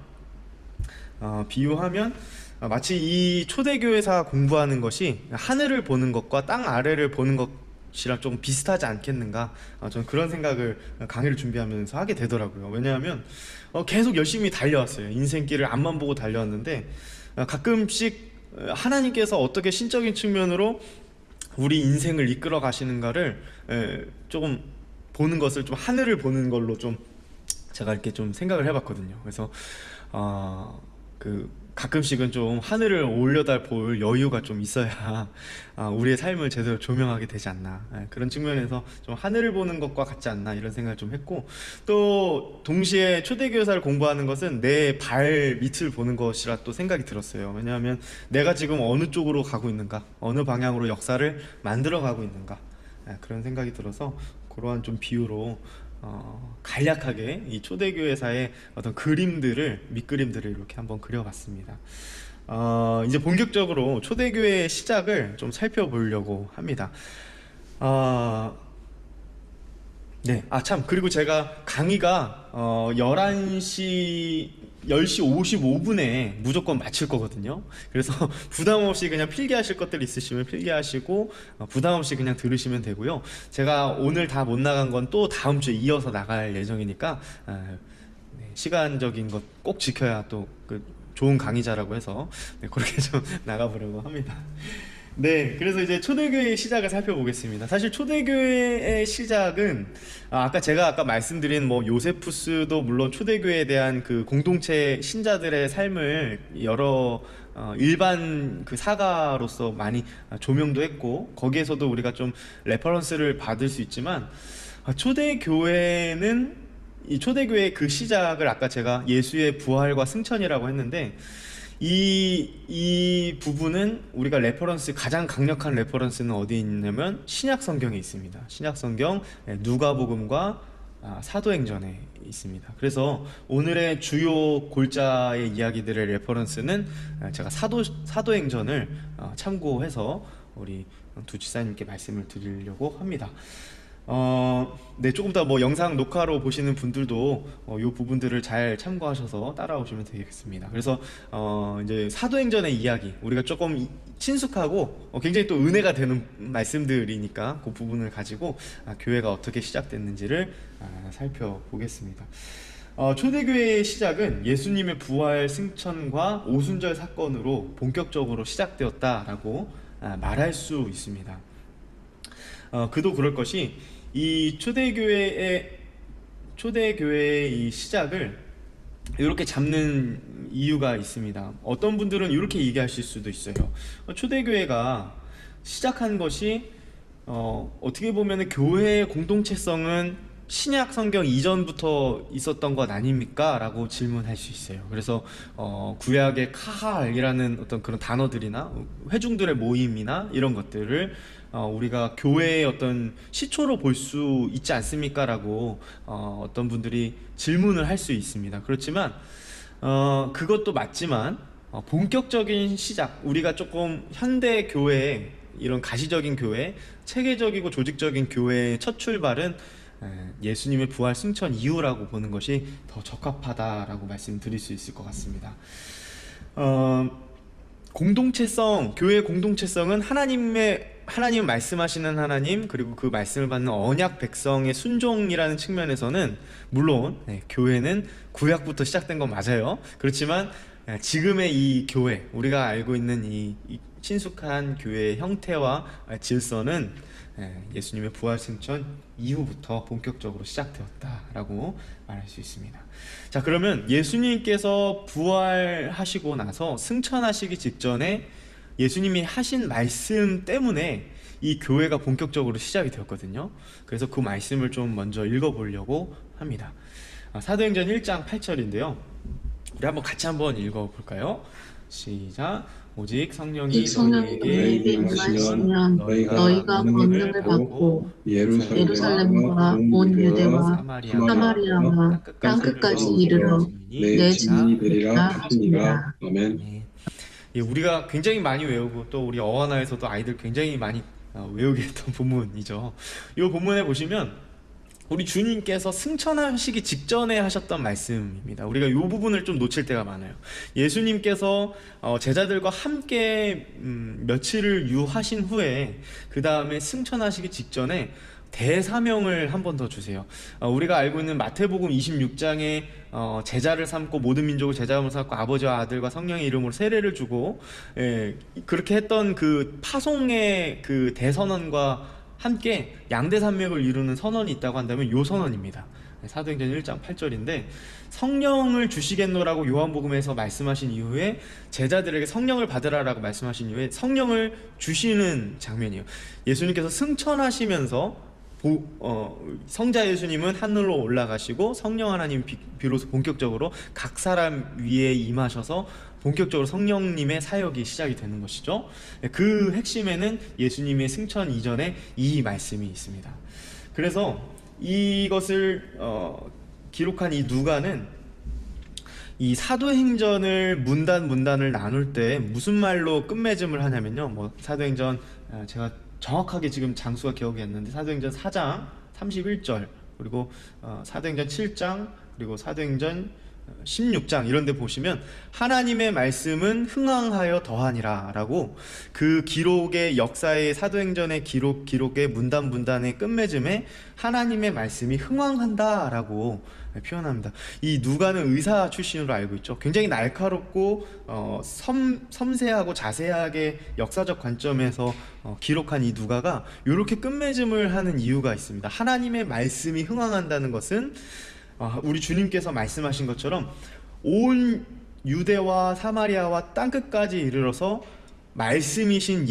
마치 이 초대교회사 공부하는 것이 하늘을 보는 것과 땅 아래를 보는 것이랑 조금 비슷하지 않겠는가, 저는 그런 생각을 강의를 준비하면서 하게 되더라고요. 왜냐하면 계속 열심히 달려왔어요. 인생길을 앞만 보고 달려왔는데, 가끔씩 하나님께서 어떻게 신적인 측면으로 우리 인생을 이끌어 가시는가를 조금 보는 것을, 좀 하늘을 보는 걸로 좀 제가 이렇게 좀 생각을 해봤거든요. 그래서 가끔씩은 좀 하늘을 올려다 볼 여유가 좀 있어야 우리의 삶을 제대로 조명하게 되지 않나, 그런 측면에서 좀 하늘을 보는 것과 같지 않나, 이런 생각을 좀 했고, 또 동시에 초대교회사를 공부하는 것은 내 발 밑을 보는 것이라 또 생각이 들었어요. 왜냐하면 내가 지금 어느 쪽으로 가고 있는가, 어느 방향으로 역사를 만들어 가고 있는가, 그런 생각이 들어서 그러한 좀 비유로 간략하게 이 초대교회사의 어떤 밑그림들을 이렇게 한번 그려봤습니다. 이제 본격적으로 초대교회의 시작을 좀 살펴보려고 합니다. 네, 그리고 제가 강의가 10시 55분에 무조건 마칠 거거든요. 그래서 부담 없이 그냥 필기하실 것들 있으시면 필기하시고, 부담 없이 그냥 들으시면 되고요. 제가 오늘 다 못 나간 건 또 다음 주에 이어서 나갈 예정이니까 시간적인 것 꼭 지켜야 또 좋은 강의자라고 해서 그렇게 좀 나가보려고 합니다. 네, 그래서 이제 초대교회의 시작을 살펴보겠습니다. 사실 초대교회의 시작은 제가 아까 말씀드린 요세푸스도 물론 초대교회에 대한 공동체 신자들의 삶을 여러 일반 사가로서 많이 조명도 했고, 거기에서도 우리가 좀 레퍼런스를 받을 수 있지만, 이 초대교회의 시작을 아까 제가 예수의 부활과 승천이라고 했는데, 이 부분은 우리가 가장 강력한 레퍼런스는 어디 있냐면 신약 성경에 있습니다. 신약 성경 누가복음과 사도행전에 있습니다. 그래서 오늘의 주요 골자의 이야기들의 레퍼런스는 제가 사도행전을 참고해서 우리 두 지사님께 말씀을 드리려고 합니다. 네, 조금 더 영상 녹화로 보시는 분들도 이 부분들을 잘 참고하셔서 따라오시면 되겠습니다. 그래서 이제 사도행전의 이야기, 우리가 조금 친숙하고 굉장히 또 은혜가 되는 말씀들이니까 그 부분을 가지고 교회가 어떻게 시작됐는지를 살펴보겠습니다. 초대교회의 시작은 예수님의 부활 승천과 오순절 사건으로 본격적으로 시작되었다라고 말할 수 있습니다. 그도 그럴 것이 이 초대교회의 이 시작을 이렇게 잡는 이유가 있습니다. 어떤 분들은 이렇게 얘기하실 수도 있어요. 초대교회가 시작한 것이 어떻게 보면 교회의 공동체성은 신약 성경 이전부터 있었던 것 아닙니까? 라고 질문할 수 있어요. 그래서 구약의 카할이라는 어떤 그런 단어들이나 회중들의 모임이나 이런 것들을 우리가 교회의 어떤 시초로 볼 수 있지 않습니까? 라고 어떤 분들이 질문을 할 수 있습니다. 그렇지만 그것도 맞지만 본격적인 시작, 우리가 조금 현대 교회, 이런 가시적인 교회, 체계적이고 조직적인 교회의 첫 출발은 예수님의 부활 승천 이후라고 보는 것이 더 적합하다라고 말씀드릴 수 있을 것 같습니다. 공동체성, 교회의 공동체성은 하나님 말씀하시는 하나님, 그리고 그 말씀을 받는 언약 백성의 순종이라는 측면에서는 물론 교회는 구약부터 시작된 건 맞아요. 그렇지만 지금의 이 교회, 우리가 알고 있는 이 친숙한 교회의 형태와 질서는 예수님의 부활 승천 이후부터 본격적으로 시작되었다라고 말할 수 있습니다. 자, 그러면 예수님께서 부활하시고 나서 승천하시기 직전에 예수님이 하신 말씀 때문에 이 교회가 본격적으로 시작이 되었거든요. 그래서 그 말씀을 좀 먼저 읽어보려고 합니다. 사도행전 1장 8절인데요. 우리 같이 한번 읽어볼까요? 시작. 오직 성령이 너희에게 임하시면 너희가 권능을 받고 예루살렘과 온 유대와 사마리아와 땅끝까지 이르러 내 증인이 되리라 하시니라. 하시니라. 아멘. 예, 우리가 굉장히 많이 외우고 또 우리 어원화에서도 아이들 굉장히 많이 외우게 했던 본문이죠. 이 본문에 보시면 우리 주님께서 승천하시기 직전에 하셨던 말씀입니다. 우리가 이 부분을 좀 놓칠 때가 많아요. 예수님께서 제자들과 함께 며칠을 유하신 후에 그 다음에 승천하시기 직전에 대사명을 한 번 더 주세요. 우리가 알고 있는 마태복음 26장에 제자를 삼고 모든 민족을 제자로 삼고 아버지와 아들과 성령의 이름으로 세례를 주고 그렇게 했던 그 파송의 그 대선언과 함께 양대산맥을 이루는 선언이 있다고 한다면 요 선언입니다. 사도행전 1장 8절인데 성령을 주시겠노라고 요한복음에서 말씀하신 이후에 제자들에게 성령을 받으라라고 말씀하신 이후에 성령을 주시는 장면이에요. 예수님께서 승천하시면서 성자 예수님은 하늘로 올라가시고 성령 하나님 비로소 본격적으로 각 사람 위에 임하셔서 본격적으로 성령님의 사역이 시작이 되는 것이죠. 그 핵심에는 예수님의 승천 이전에 이 말씀이 있습니다. 그래서 이것을 기록한 이 누가는 이 사도행전을 문단을 나눌 때 무슨 말로 끝맺음을 하냐면요. 사도행전 제가 정확하게 지금 장수가 기억이 안 나는데 사도행전 4장 31절 그리고 사도행전 7장 그리고 사도행전 16장 이런 데 보시면 하나님의 말씀은 흥왕하여 더하니라 라고 그 기록의 역사의 사도행전의 기록의 문단의 끝맺음에 하나님의 말씀이 흥왕한다 라고 표현합니다. 이 누가는 의사 출신으로 알고 있죠. 굉장히 날카롭고 섬세하고 자세하게 역사적 관점에서 기록한 이 누가가 이렇게 끝맺음을 하는 이유가 있습니다. 하나님의 말씀이 흥왕한다는 것은 우리 주님께서 말씀하신 것처럼 온 유대와 사마리아와 땅끝까지 이르러서 말씀이신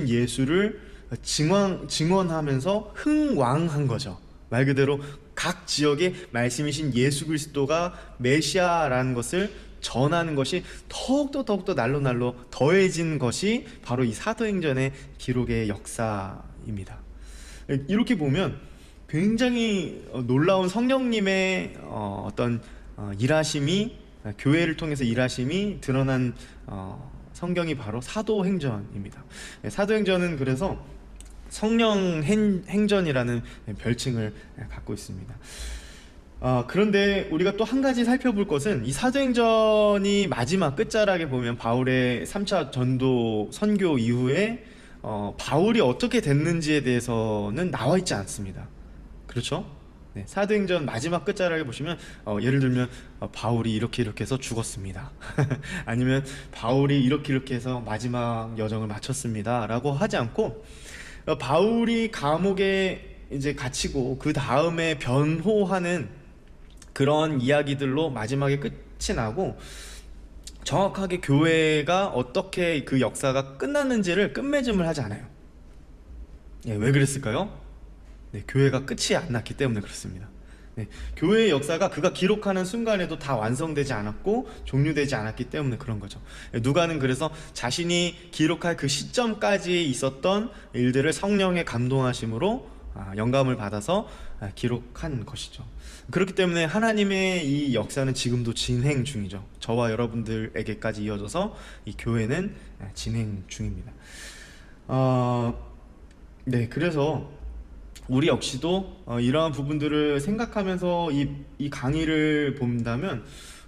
예수를 증언하면서 흥왕한 거죠. 말 그대로 각 지역에 말씀이신 예수 그리스도가 메시아라는 것을 전하는 것이 더욱더 날로 더해진 것이 바로 이 사도행전의 기록의 역사입니다. 이렇게 보면 굉장히 놀라운 성령님의 어떤 일하심이 교회를 통해서 일하심이 드러난 성경이 바로 사도행전입니다. 사도행전은 그래서 성령 행전이라는 별칭을 갖고 있습니다. 그런데 우리가 또 한 가지 살펴볼 것은 이 사도행전이 마지막 끝자락에 보면 바울의 3차 전도 선교 이후에 바울이 어떻게 됐는지에 대해서는 나와 있지 않습니다. 그렇죠? 네, 사도행전 마지막 끝자락에 보시면 예를 들면 바울이 이렇게 해서 죽었습니다. 아니면 바울이 이렇게 해서 마지막 여정을 마쳤습니다 라고 하지 않고 바울이 감옥에 이제 갇히고 그 다음에 변호하는 그런 이야기들로 마지막에 끝이 나고, 정확하게 교회가 어떻게 그 역사가 끝났는지를 끝맺음을 하지 않아요. 예, 왜 그랬을까요? 네, 교회가 끝이 안 났기 때문에 그렇습니다. 네, 교회의 역사가 그가 기록하는 순간에도 다 완성되지 않았고 종료되지 않았기 때문에 그런 거죠. 누가는 그래서 자신이 기록할 그 시점까지 있었던 일들을 성령의 감동하심으로 영감을 받아서 기록한 것이죠. 그렇기 때문에 하나님의 이 역사는 지금도 진행 중이죠. 저와 여러분들에게까지 이어져서 이 교회는 진행 중입니다. 네, 그래서 우리 역시도 이러한 부분들을 생각하면서 이 강의를 본다면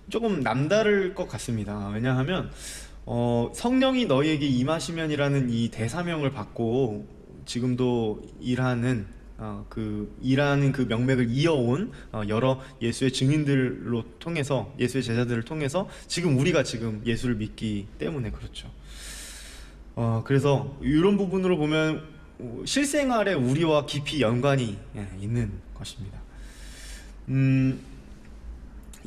조금 남다를 것 같습니다. 왜냐하면 성령이 너희에게 임하시면이라는 이 대사명을 받고 지금도 일하는 그 명맥을 이어온 여러 예수의 증인들로 통해서, 예수의 제자들을 통해서 지금 우리가 지금 예수를 믿기 때문에 그렇죠. 그래서 이런 부분으로 보면 실생활에 우리와 깊이 연관이 있는 것입니다.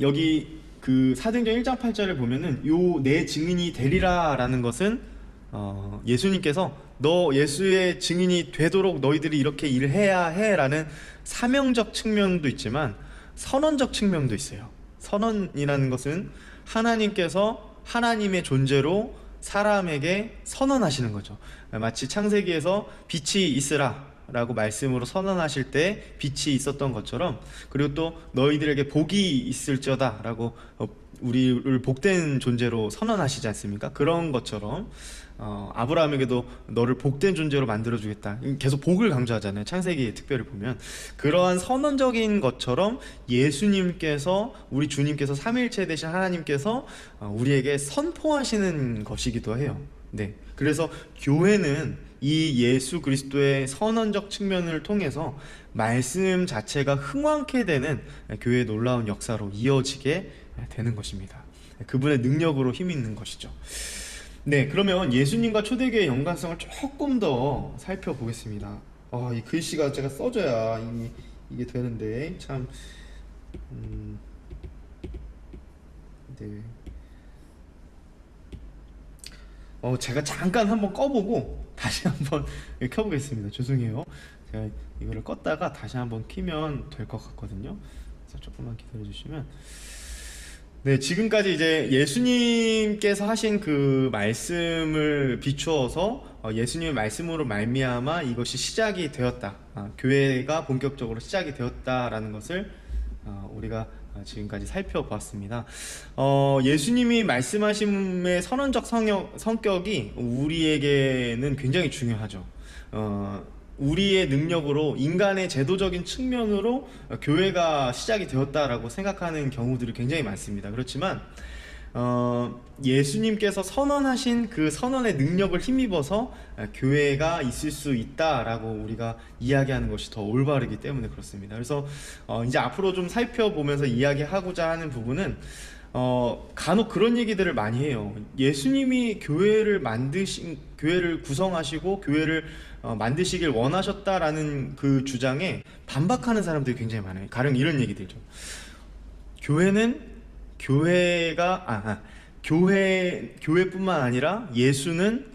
여기 그 사도행전 1장 8절을 보면은 요 내 증인이 되리라 라는 것은 예수님께서 너 예수의 증인이 되도록 너희들이 이렇게 일을 해야 해 라는 사명적 측면도 있지만 선언적 측면도 있어요. 선언이라는 것은 하나님께서 하나님의 존재로 사람에게 선언하시는 거죠. 마치 창세기에서 빛이 있으라 라고 말씀으로 선언하실 때 빛이 있었던 것처럼, 그리고 또 너희들에게 복이 있을지어다 라고 우리를 복된 존재로 선언하시지 않습니까? 그런 것처럼 아브라함에게도 너를 복된 존재로 만들어주겠다, 계속 복을 강조하잖아요. 창세기 특별히 보면 그러한 선언적인 것처럼 예수님께서, 우리 주님께서, 삼위일체 되신 하나님께서 우리에게 선포하시는 것이기도 해요. 네, 그래서 교회는 이 예수 그리스도의 선언적 측면을 통해서 말씀 자체가 흥왕케 되는 교회의 놀라운 역사로 이어지게 되는 것입니다. 그분의 능력으로 힘이 있는 것이죠. 네, 그러면 예수님과 초대교회의 연관성을 조금 더 살펴보겠습니다. 이 글씨가 제가 써줘야 이게 되는데 참 네. 제가 잠깐 한번 꺼보고 다시 한번 켜보겠습니다. 죄송해요. 제가 이거를 껐다가 다시 한번 키면 될 것 같거든요. 그래서 조금만 기다려주시면. 네, 지금까지 이제 예수님께서 하신 그 말씀을 비추어서 예수님의 말씀으로 말미암아 이것이 시작이 되었다, 교회가 본격적으로 시작이 되었다라는 것을 우리가 지금까지 살펴보았습니다. 예수님이 말씀하심의 선언적 성격이 우리에게는 굉장히 중요하죠. 우리의 능력으로, 인간의 제도적인 측면으로 교회가 시작이 되었다라고 생각하는 경우들이 굉장히 많습니다. 그렇지만 예수님께서 선언하신 그 선언의 능력을 힘입어서 교회가 있을 수 있다라고 우리가 이야기하는 것이 더 올바르기 때문에 그렇습니다. 그래서 이제 앞으로 좀 살펴보면서 이야기하고자 하는 부분은 간혹 그런 얘기들을 많이 해요. 예수님이 교회를 구성하시고 교회를 만드시길 원하셨다라는 그 주장에 반박하는 사람들이 굉장히 많아요. 가령 이런 얘기들이죠. 교회뿐만 아니라 예수는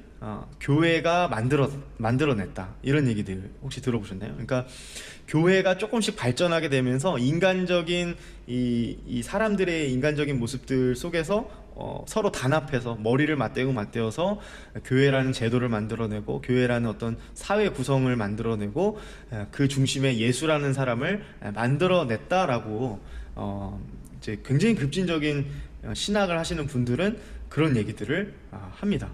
교회가 만들어냈다, 이런 얘기들 혹시 들어보셨나요? 그러니까 교회가 조금씩 발전하게 되면서 인간적인 이 사람들의 인간적인 모습들 속에서 서로 단합해서 머리를 맞대어서 교회라는 제도를 만들어내고, 교회라는 어떤 사회 구성을 만들어내고, 그 중심에 예수라는 사람을 만들어냈다라고 이제 굉장히 급진적인 신학을 하시는 분들은 그런 얘기들을 합니다.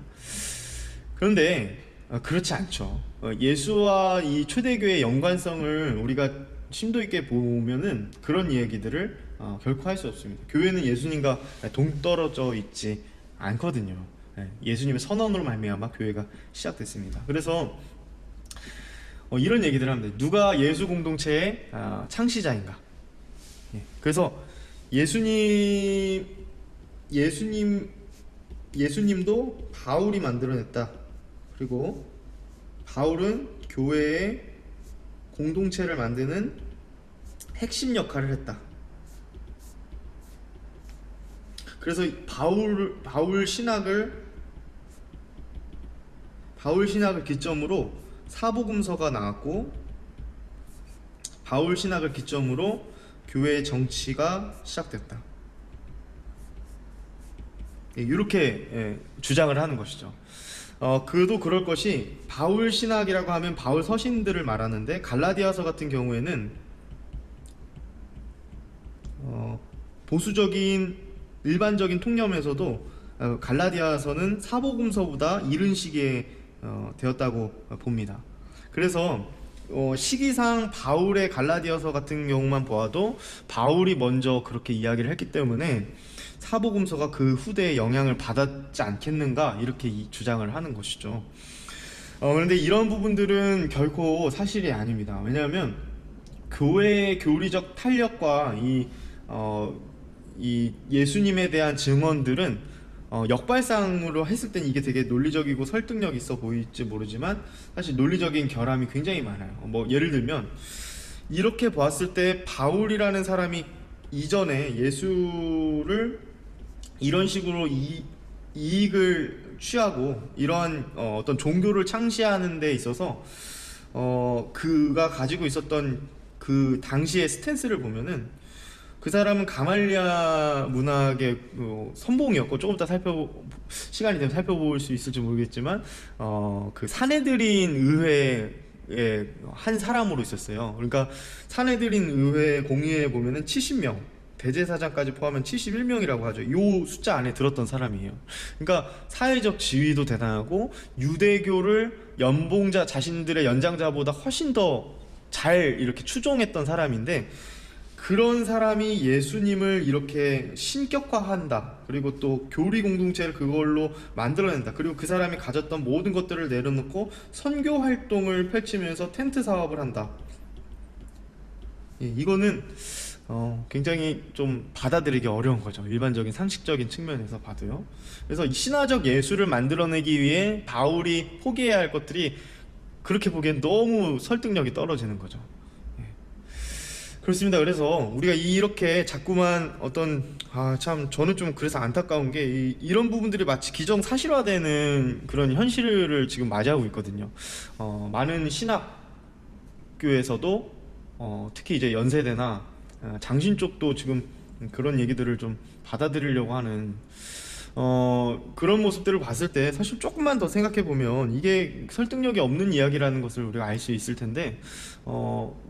그런데 그렇지 않죠. 예수와 이 초대교회의 연관성을 우리가 심도 있게 보면은 그런 얘기들을 결코 할 수 없습니다. 교회는 예수님과 동떨어져 있지 않거든요. 예수님의 선언으로 말미암아 교회가 시작됐습니다. 그래서 이런 얘기들을 합니다. 누가 예수 공동체의 창시자인가? 예, 그래서 예수님도 바울이 만들어냈다. 그리고 바울은 교회의 공동체를 만드는 핵심 역할을 했다. 그래서 바울 신학을 기점으로 사복음서가 나왔고, 바울 신학을 기점으로 교회의 정치가 시작됐다. 이렇게 주장을 하는 것이죠. 그도 그럴 것이, 바울 신학이라고 하면 바울 서신들을 말하는데, 갈라디아서 같은 경우에는 보수적인 일반적인 통념에서도 갈라디아서는 사복음서보다 이른 시기에 되었다고 봅니다. 그래서 시기상 바울의 갈라디아서 같은 경우만 보아도 바울이 먼저 그렇게 이야기를 했기 때문에 사복음서가 그 후대에 영향을 받았지 않겠는가, 이렇게 주장을 하는 것이죠. 그런데 이런 부분들은 결코 사실이 아닙니다. 왜냐하면 교회의 교리적 탄력과 이 예수님에 대한 증언들은 역발상으로 했을 땐 이게 되게 논리적이고 설득력 있어 보일지 모르지만, 사실 논리적인 결함이 굉장히 많아요. 뭐 예를 들면 이렇게 보았을 때 바울이라는 사람이 이전에 예수를 이런 식으로 이익을 취하고 이러한 어떤 종교를 창시하는 데 있어서 그가 가지고 있었던 그 당시의 스탠스를 보면은, 그 사람은 가말리아 문학의 선봉이었고, 조금 이따 시간이 되면 살펴볼 수 있을지 모르겠지만 그 사내들인 의회의 한 사람으로 있었어요. 그러니까 사내들인 의회 공의회에 보면은 70명, 대제사장까지 포함하면 71명이라고 하죠. 이 숫자 안에 들었던 사람이에요. 그러니까 사회적 지위도 대단하고, 유대교를 자신들의 연장자보다 훨씬 더 잘 이렇게 추종했던 사람인데, 그런 사람이 예수님을 이렇게 신격화한다. 그리고 또 교리 공동체를 그걸로 만들어낸다. 그리고 그 사람이 가졌던 모든 것들을 내려놓고 선교 활동을 펼치면서 텐트 사업을 한다. 이거는 굉장히 좀 받아들이기 어려운 거죠. 일반적인 상식적인 측면에서 봐도요. 그래서 이 신화적 예수를 만들어내기 위해 바울이 포기해야 할 것들이 그렇게 보기엔 너무 설득력이 떨어지는 거죠. 그렇습니다. 그래서 우리가 이렇게 자꾸만 참 저는 좀 그래서 안타까운 게, 이런 부분들이 마치 기정사실화되는 그런 현실을 지금 맞이하고 있거든요. 많은 신학교에서도 특히 이제 연세대나 장신 쪽도 지금 그런 얘기들을 좀 받아들이려고 하는 그런 모습들을 봤을 때, 사실 조금만 더 생각해 보면 이게 설득력이 없는 이야기라는 것을 우리가 알 수 있을 텐데,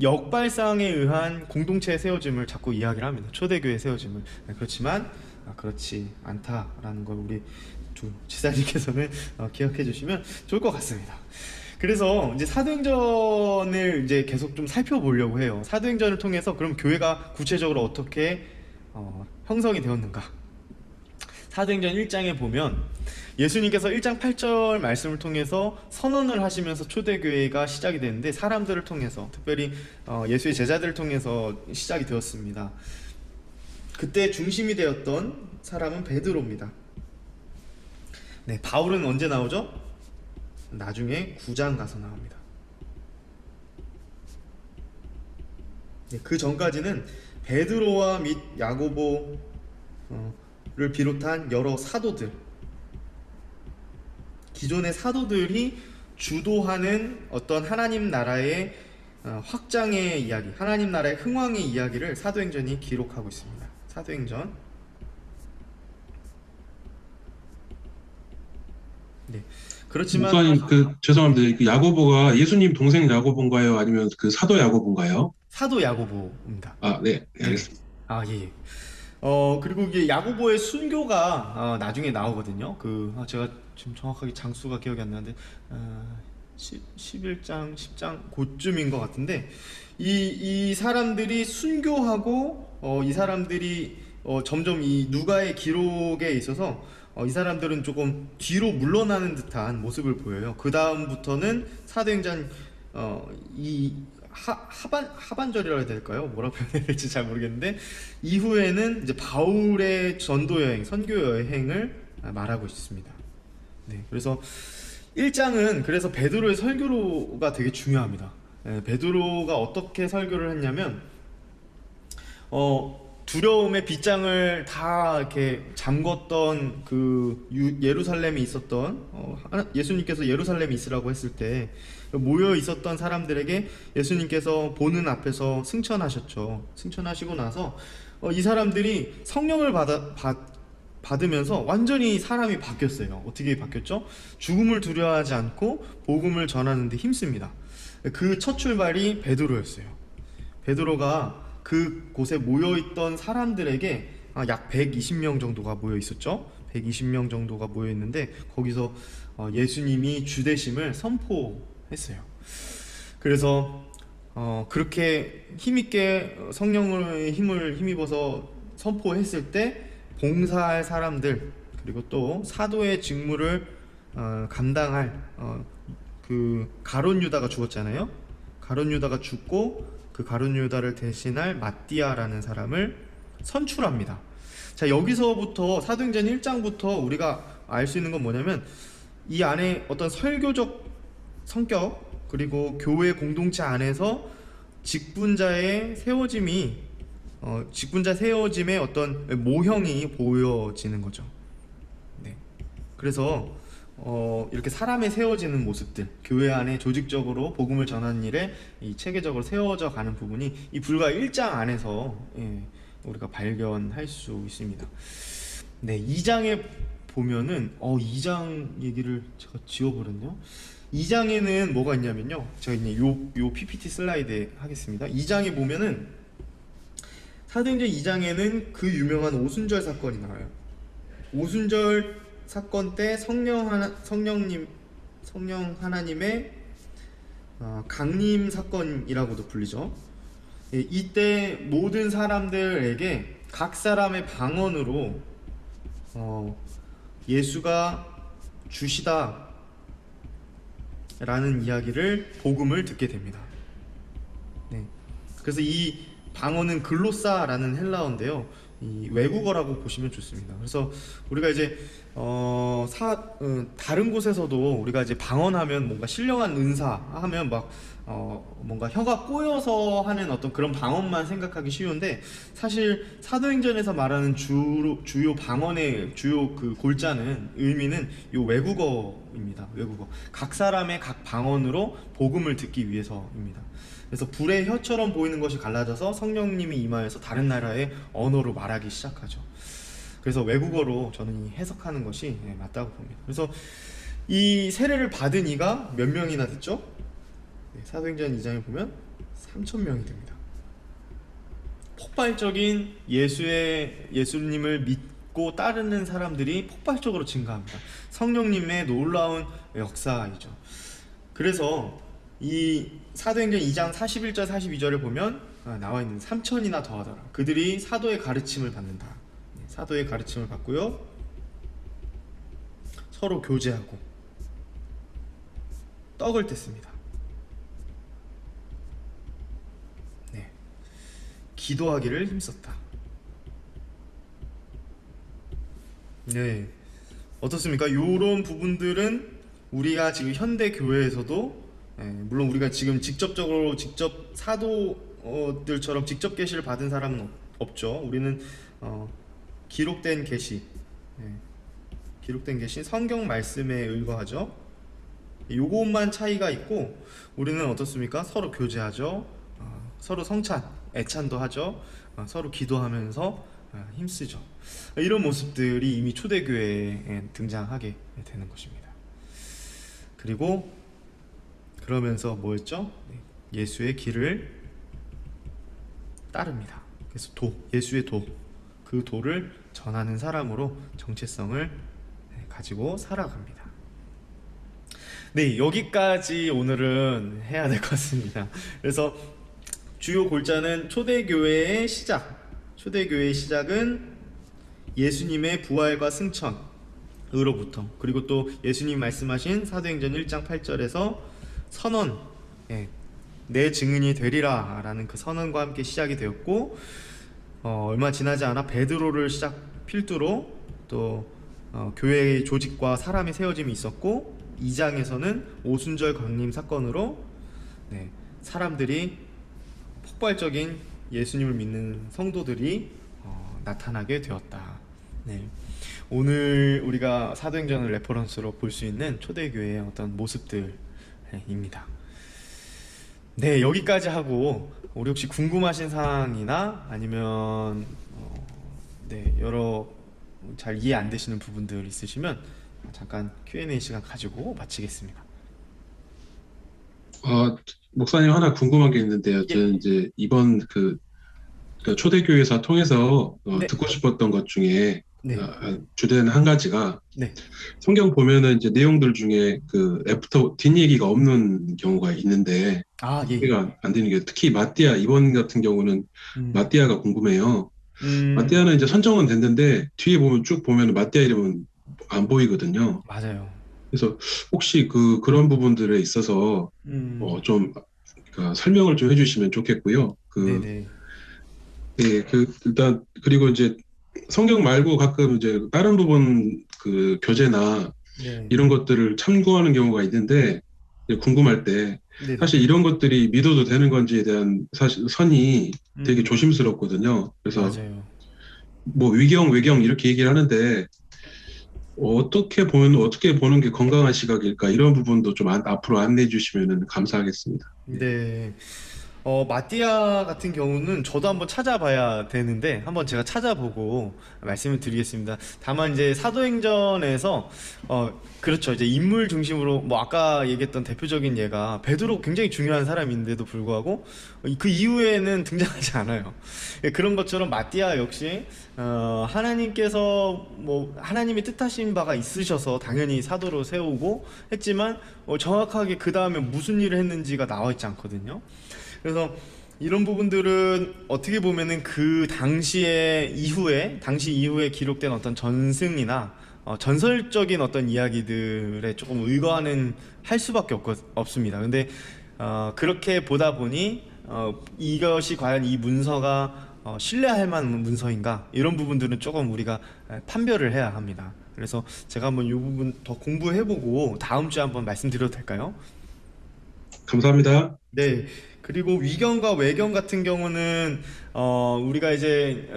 역발상에 의한 공동체의 세워짐을 자꾸 이야기를 합니다. 초대교회 세워짐을. 그렇지만 그렇지 않다라는 걸 우리 두 지사님께서는 기억해 주시면 좋을 것 같습니다. 그래서 이제 사도행전을 이제 계속 좀 살펴보려고 해요. 사도행전을 통해서 그럼 교회가 구체적으로 어떻게 형성이 되었는가. 사도행전 1장에 보면 예수님께서 1장 8절 말씀을 통해서 선언을 하시면서 초대교회가 시작이 되는데, 사람들을 통해서, 특별히 예수의 제자들을 통해서 시작이 되었습니다. 그때 중심이 되었던 사람은 베드로입니다. 네, 바울은 언제 나오죠? 나중에 9장 가서 나옵니다. 네, 그 전까지는 베드로와 및 야고보를 비롯한 여러 사도들, 기존의 사도들이 주도하는 어떤 하나님 나라의 확장의 이야기, 하나님 나라의 흥왕의 이야기를 사도행전이 기록하고 있습니다. 사도행전. 네. 그렇지만 목사님, 죄송합니다. 그 야고보가 예수님 동생 야고보인가요? 아니면 그 사도 야고보인가요? 사도 야고보입니다. 네, 알겠습니다. 예. 그리고 이게 야고보의 순교가 나중에 나오거든요. 제가 지금 정확하게 장수가 기억이 안 나는데 11장, 10장 그쯤인 것 같은데, 이 사람들이 순교하고 이 사람들이 점점 이 누가의 기록에 있어서 이 사람들은 조금 뒤로 물러나는 듯한 모습을 보여요. 그 다음부터는 사도행전 이 하반절이라 해야 될까요? 뭐라고 표현해야 될지 잘 모르겠는데 이후에는 이제 바울의 전도 여행, 선교 여행을 말하고 있습니다. 네, 그래서 1장은 그래서 베드로의 설교가 되게 중요합니다. 베드로가 어떻게 설교를 했냐면 두려움의 빗장을 다 이렇게 잠궜던 그 예루살렘에 있었던 예수님께서 예루살렘에 있으라고 했을 때 모여 있었던 사람들에게 예수님께서 보는 앞에서 승천하셨죠. 승천하시고 나서 이 사람들이 성령을 받으면서 완전히 사람이 바뀌었어요. 어떻게 바뀌었죠? 죽음을 두려워하지 않고 복음을 전하는 데 힘씁니다. 그 첫 출발이 베드로였어요. 베드로가 그 곳에 모여있던 사람들에게 약 120명 정도가 모여 있었죠. 120명 정도가 모여 있는데 거기서 예수님이 주되심을 선포했어요. 그래서 그렇게 힘있게 성령의 힘을 힘입어서 선포했을 때 봉사할 사람들, 그리고 또 사도의 직무를 감당할 그 가룟 유다가 죽었잖아요. 가룟 유다가 죽고 그 가룟 유다를 대신할 마띠아라는 사람을 선출합니다. 자, 여기서부터 사도행전 1장부터 우리가 알 수 있는 건 뭐냐면 이 안에 어떤 설교적 성격, 그리고 교회 공동체 안에서 직분자의 세워짐이 직분자 세워짐의 어떤 모형이 보여지는 거죠. 네. 그래서 이렇게 사람의 세워지는 모습들, 교회 안에 조직적으로 복음을 전하는 일에 이 체계적으로 세워져 가는 부분이 이 불과 1장 안에서 우리가 발견할 수 있습니다. 네, 2장에 보면은 2장 얘기를 제가 지워버렸네요. 2장에는 뭐가 있냐면요, 제가 이제 요 PPT 슬라이드에 하겠습니다. 2장에 보면은 사도행전 2장에는 그 유명한 오순절 사건이 나와요. 오순절 사건 때 성령 하나님의 강림 사건이라고도 불리죠. 이때 모든 사람들에게 각 사람의 방언으로 예수가 주시다 라는 이야기를 복음을 듣게 됩니다. 네. 그래서 이 방언은 글로사라는 헬라어인데요, 이 외국어라고 보시면 좋습니다. 그래서 우리가 이제 다른 곳에서도 우리가 이제 방언하면 뭔가 신령한 은사 하면 막 뭔가 혀가 꼬여서 하는 어떤 그런 방언만 생각하기 쉬운데, 사실 사도행전에서 말하는 주요 방언의 주요 그 골자는 의미는 요 외국어입니다. 외국어. 각 사람의 각 방언으로 복음을 듣기 위해서입니다. 그래서 불의 혀처럼 보이는 것이 갈라져서 성령님이 임하여서 다른 나라의 언어로 말하기 시작하죠. 그래서 외국어로 저는 해석하는 것이 맞다고 봅니다. 그래서 이 세례를 받은 이가 몇 명이나 됐죠? 사도행전 2장에 보면 3,000명이 됩니다. 폭발적인 예수님을 믿고 따르는 사람들이 폭발적으로 증가합니다. 성령님의 놀라운 역사이죠. 그래서 이 사도행전 2장 41절 42절을 보면 나와 있는 3,000이나 더하더라. 그들이 사도의 가르침을 받는다. 사도의 가르침을 받고요, 서로 교제하고 떡을 뗐습니다. 네. 기도하기를 힘썼다. 네. 어떻습니까? 이런 부분들은 우리가 지금 현대 교회에서도 물론 우리가 지금 직접 사도들처럼 직접 계시를 받은 사람은 없죠. 우리는 기록된 계시, 성경 말씀에 의거하죠. 요것만 차이가 있고, 우리는 어떻습니까? 서로 교제하죠. 서로 성찬, 애찬도 하죠. 서로 기도하면서 힘쓰죠. 이런 모습들이 이미 초대교회에 등장하게 되는 것입니다. 그리고 그러면서 뭐였죠? 예수의 길을 따릅니다. 그래서 예수의 그 도를 전하는 사람으로 정체성을 가지고 살아갑니다. 네, 여기까지 오늘은 해야 될 것 같습니다. 그래서 주요 골자는 초대교회의 시작은 예수님의 부활과 승천으로부터, 그리고 또 예수님 말씀하신 사도행전 1장 8절에서 선언, 예, 내 증인이 되리라라는 그 선언과 함께 시작이 되었고, 얼마 지나지 않아 베드로를 시작 필두로 또 교회의 조직과 사람의 세워짐이 있었고, 2장에서는 오순절 강림 사건으로 네, 사람들이 폭발적인 예수님을 믿는 성도들이 나타나게 되었다. 네. 오늘 우리가 사도행전을 레퍼런스로 볼 수 있는 초대교회의 어떤 모습들입니다. 네, 여기까지 하고 우리 혹시 궁금하신 사항이나 아니면 네, 여러 잘 이해 안 되시는 부분들 있으시면 잠깐 Q&A 시간 가지고 마치겠습니다. 어, 목사님 하나 궁금한 게 있는데요. 예. 저는 이제 이번 그 초대교회사 통해서 네. 듣고 싶었던 것 중에 네. 주된 한 가지가 네. 성경 보면은 이제 내용들 중에 그 애프터 뒷얘기가 없는 경우가 있는데 아, 예, 예. 이해가 안 되는 게 특히 마띠아 이번 같은 경우는 음. 마띠아가 궁금해요. 음. 마띠아는 이제 선정은 됐는데 뒤에 보면 쭉 보면 마띠아 이름은 안 보이거든요. 맞아요. 그래서 혹시 그런 부분들에 있어서 좀 설명을 좀 해주시면 좋겠고요. 네네. 예, 일단 그리고 이제 성경 말고 가끔 이제 다른 부분 그 교재나 네. 이런 것들을 참고하는 경우가 있는데 이제 궁금할 때 네네. 사실 이런 것들이 믿어도 되는 건지에 대한 사실 선이 되게 음. 조심스럽거든요. 그래서 맞아요. 뭐 위경, 외경 이렇게 얘기를 하는데 어떻게 보는 게 건강한 시각일까 이런 부분도 좀 앞으로 안내해 주시면 감사하겠습니다. 네. 네. 마띠아 같은 경우는 저도 한번 찾아봐야 되는데 한번 제가 찾아보고 말씀을 드리겠습니다. 다만 이제 사도행전에서 그렇죠. 이제 인물 중심으로 뭐 아까 얘기했던 대표적인 예가 베드로 굉장히 중요한 사람인데도 불구하고 그 이후에는 등장하지 않아요. 예, 그런 것처럼 마띠아 역시 하나님께서 뭐 하나님의 뜻하신 바가 있으셔서 당연히 사도로 세우고 했지만 정확하게 그 다음에 무슨 일을 했는지가 나와 있지 않거든요. 그래서 이런 부분들은 어떻게 보면은 그 당시 이후에 기록된 어떤 전승이나 전설적인 어떤 이야기들에 조금 의거하는 할 수밖에 없습니다. 근데 그렇게 보다 보니 이것이 과연 이 문서가 신뢰할 만한 문서인가 이런 부분들은 조금 우리가 판별을 해야 합니다. 그래서 제가 한번 이 부분 더 공부해보고 다음 주에 한번 말씀드려도 될까요? 감사합니다. 네. 그리고 위경과 외경 같은 경우는 우리가 이제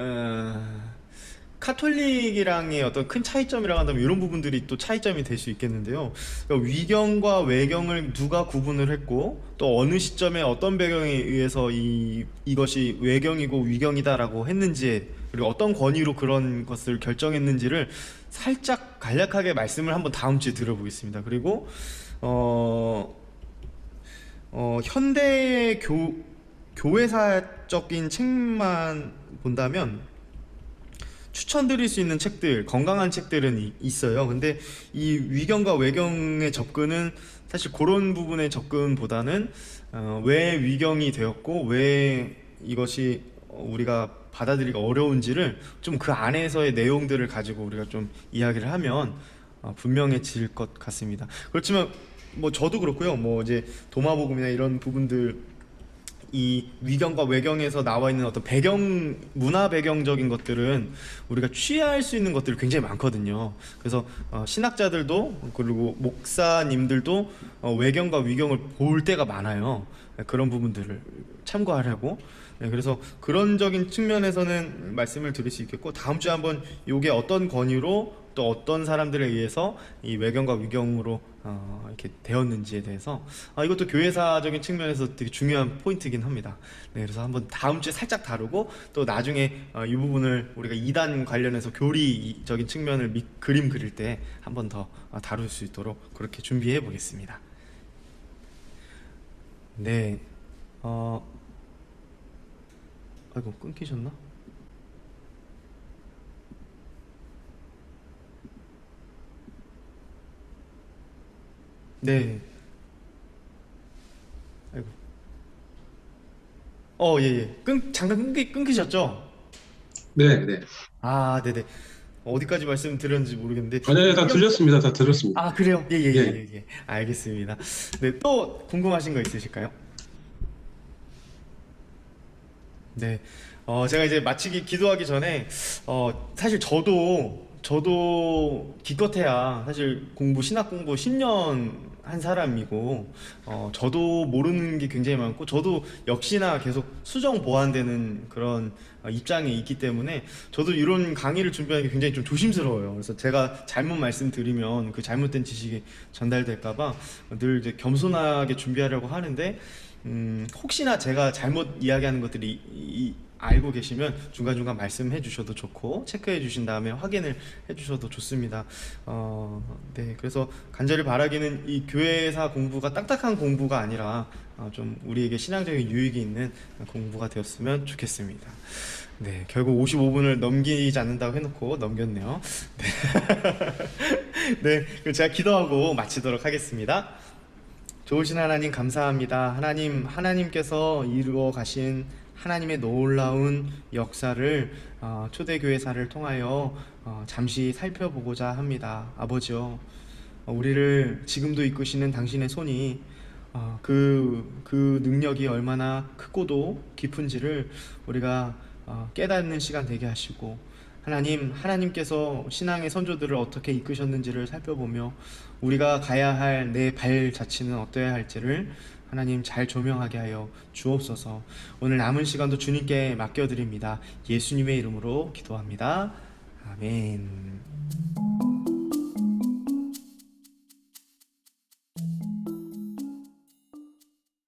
카톨릭이랑의 어떤 큰 차이점이라고 한다면 이런 부분들이 또 차이점이 될 수 있겠는데요. 그러니까 위경과 외경을 누가 구분을 했고 또 어느 시점에 어떤 배경에 의해서 이것이 외경이고 위경이다라고 했는지 그리고 어떤 권위로 그런 것을 결정했는지를 살짝 간략하게 말씀을 한번 다음 주에 드려보겠습니다. 그리고 어, 현대의 교회사적인 책만 본다면 추천드릴 수 있는 책들, 건강한 책들은 있어요. 근데 이 위경과 외경의 접근은 사실 그런 부분의 접근보다는 왜 위경이 되었고 왜 이것이 우리가 받아들이기 어려운지를 좀 그 안에서의 내용들을 가지고 우리가 좀 이야기를 하면 분명해질 것 같습니다. 그렇지만 뭐 저도 그렇고요. 뭐 이제 도마복음이나 이런 부분들 이 위경과 외경에서 나와 있는 어떤 배경 문화 배경적인 것들은 우리가 취할 수 있는 것들이 굉장히 많거든요. 그래서 신학자들도 그리고 목사님들도 외경과 위경을 볼 때가 많아요. 네, 그런 부분들을 참고하려고. 네, 그래서 그런적인 측면에서는 말씀을 드릴 수 있겠고 다음 주에 한번 이게 어떤 권유로 또 어떤 사람들에 의해서 이 외경과 위경으로 이렇게 되었는지에 대해서 이것도 교회사적인 측면에서 되게 중요한 포인트이긴 합니다. 네, 그래서 한번 다음 주에 살짝 다루고 또 나중에 이 부분을 우리가 이단 관련해서 교리적인 측면을 그림 그릴 때 한번 더 다룰 수 있도록 그렇게 준비해 보겠습니다. 네, 아이고 끊기셨나? 네, 아이고, 예, 예, 잠깐 끊기셨죠? 네, 네. 네네. 어디까지 말씀드렸는지 모르겠는데. 아니, 다 들렸습니다. 다 들었습니다. 아, 그래요? 예, 예, 예, 예. 예, 예. 알겠습니다. 네, 또 궁금하신 거 있으실까요? 네. 제가 이제 마치기 기도하기 전에 사실 저도 기껏해야 사실 신학 공부 10년 한 사람이고 저도 모르는 게 굉장히 많고 저도 역시나 계속 수정 보완되는 그런 입장에 있기 때문에 저도 이런 강의를 준비하는 게 굉장히 좀 조심스러워요. 그래서 제가 잘못 말씀드리면 그 잘못된 지식이 전달될까 봐 늘 이제 겸손하게 준비하려고 하는데 혹시나 제가 잘못 이야기하는 것들이 알고 계시면 중간중간 말씀해 주셔도 좋고 체크해 주신 다음에 확인을 해 주셔도 좋습니다. 네, 그래서 간절히 바라기는 이 교회사 공부가 딱딱한 공부가 아니라 좀 우리에게 신앙적인 유익이 있는 공부가 되었으면 좋겠습니다. 네, 결국 55분을 넘기지 않는다고 해놓고 넘겼네요. 네, 그럼 제가 기도하고 마치도록 하겠습니다. 좋으신 하나님 감사합니다. 하나님께서 이루어 가신 하나님의 놀라운 역사를 초대교회사를 통하여 잠시 살펴보고자 합니다. 아버지요, 우리를 지금도 이끄시는 당신의 손이 그 능력이 얼마나 크고도 깊은지를 우리가 깨닫는 시간 되게 하시고, 하나님께서 신앙의 선조들을 어떻게 이끄셨는지를 살펴보며 우리가 가야 할 내 발자취는 어떠해야 할지를 하나님 잘 조명하게 하여 주옵소서. 오늘 남은 시간도 주님께 맡겨드립니다. 예수님의 이름으로 기도합니다. 아멘.